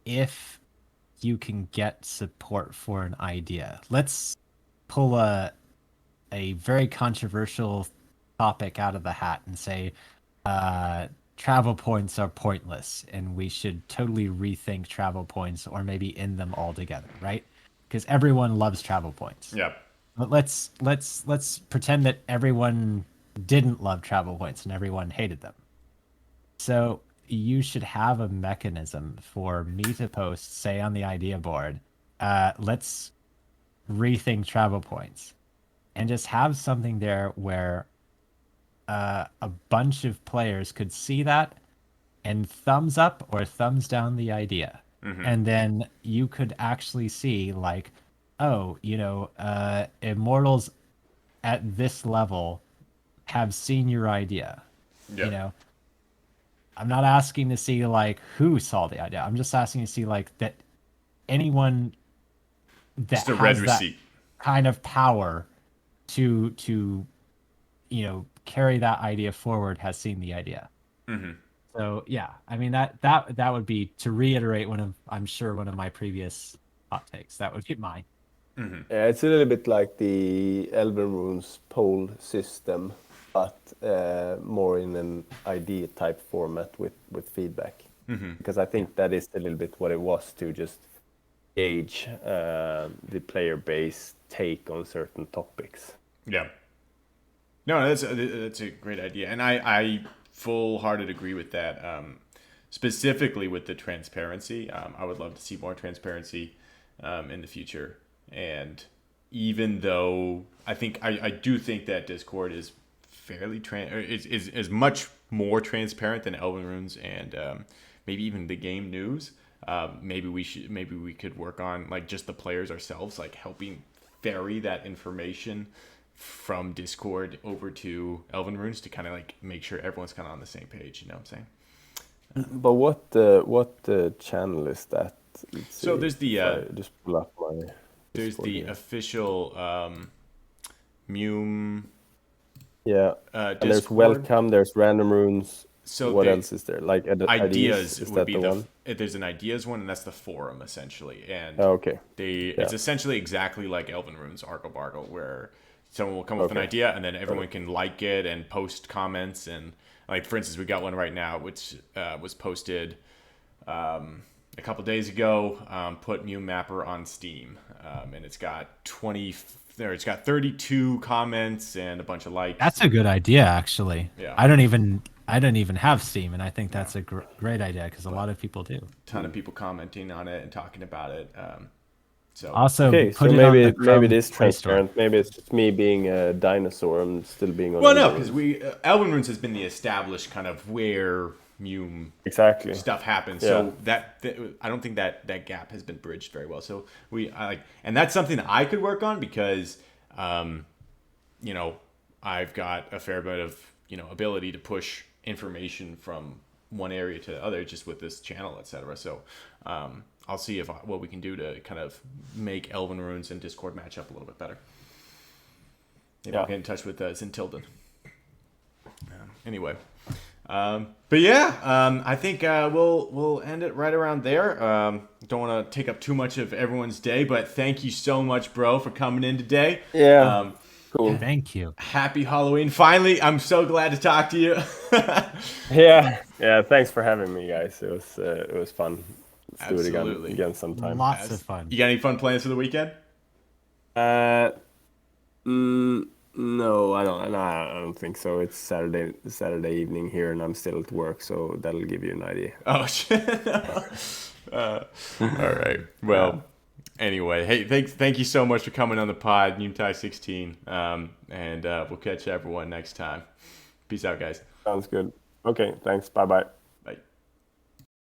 if you can get support for an idea. Let's pull a very controversial topic out of the hat and say travel points are pointless and we should totally rethink travel points or maybe end them altogether, right? Because everyone loves travel points. Yeah. But let's pretend that everyone didn't love travel points and everyone hated them. So you should have a mechanism for me to post, say on the idea board, let's rethink travel points, and just have something there where a bunch of players could see that and thumbs up or thumbs down the idea. And then you could actually see like, oh, immortals at this level have seen your idea. You Yep. know, I'm not asking to see like who saw the idea. I'm just asking to see like that anyone that Just a red has that receipt. kind of power to carry that idea forward has seen the idea. So yeah, I mean that would be, to reiterate one of, I'm sure, one of my previous hot takes. That would be mine. Yeah, it's a little bit like the Elven Runes poll system, but more in an ID type format with feedback. Because I think that is a little bit what it was, to just gauge the player base take on certain topics. Yeah. No, that's a great idea, and I full-hearted agree with that. Specifically with the transparency, I would love to see more transparency in the future. And even though I do think that Discord is fairly is much more transparent than Elven Runes and maybe even the game news. Maybe we could work on like just the players ourselves, like helping ferry that information from Discord over to Elven Runes to kind of like make sure everyone's kind of on the same page. You know what I'm saying? But what channel is that? Let's So see there's the if I just pull up my there's Discord the here. official MUME Yeah, Discord. and there's welcome, there's random runes. So What the else is there? Like ideas is would that be the one? there's an ideas one, and that's the forum essentially, and Oh, okay. it's essentially exactly like Elven Runes Argle Bargle, where someone will come up with an Okay. idea and then everyone can like it and post comments. And like for instance, we got one right now which was posted a couple days ago. Put MUME Mapper on Steam, and it's got 32 comments and a bunch of likes. That's a good idea, actually. Yeah. I don't even have Steam, and I think that's a great idea because a lot of people do. Ton of people commenting on it and talking about it. So Also, Okay, put so it on the maybe Chrome it is Play Store. transparent. Maybe it's just me being a dinosaur and still being on. well, no, Elven because Runes. Elven Runes has been the established kind of where MUME Exactly. stuff happens. Yeah. So that I don't think that gap has been bridged very well. So and that's something that I could work on because, I've got a fair bit of ability to push information from one area to the other just with this channel, etc. So I'll see what we can do to kind of make Elven Runes and Discord match up a little bit better. Maybe I'll get in touch with Zintilden. Anyway. But yeah, I think we'll end it right around there. Don't want to take up too much of everyone's day, but thank you so much, bro, for coming in today. Yeah. Cool. Thank you. Happy Halloween. Finally, I'm so glad to talk to you. Yeah. Thanks for having me, guys. It was fun. Let's do it Absolutely. again sometime. Lots of fun. You got any fun plans for the weekend? No, I don't think so. It's Saturday evening here, and I'm still at work, so that'll give you an idea. Oh, shit. All right. Well, anyway, hey, thank you so much for coming on the pod, Untai 16. And we'll catch everyone next time. Peace out, guys. Sounds good. Okay, thanks. Bye bye.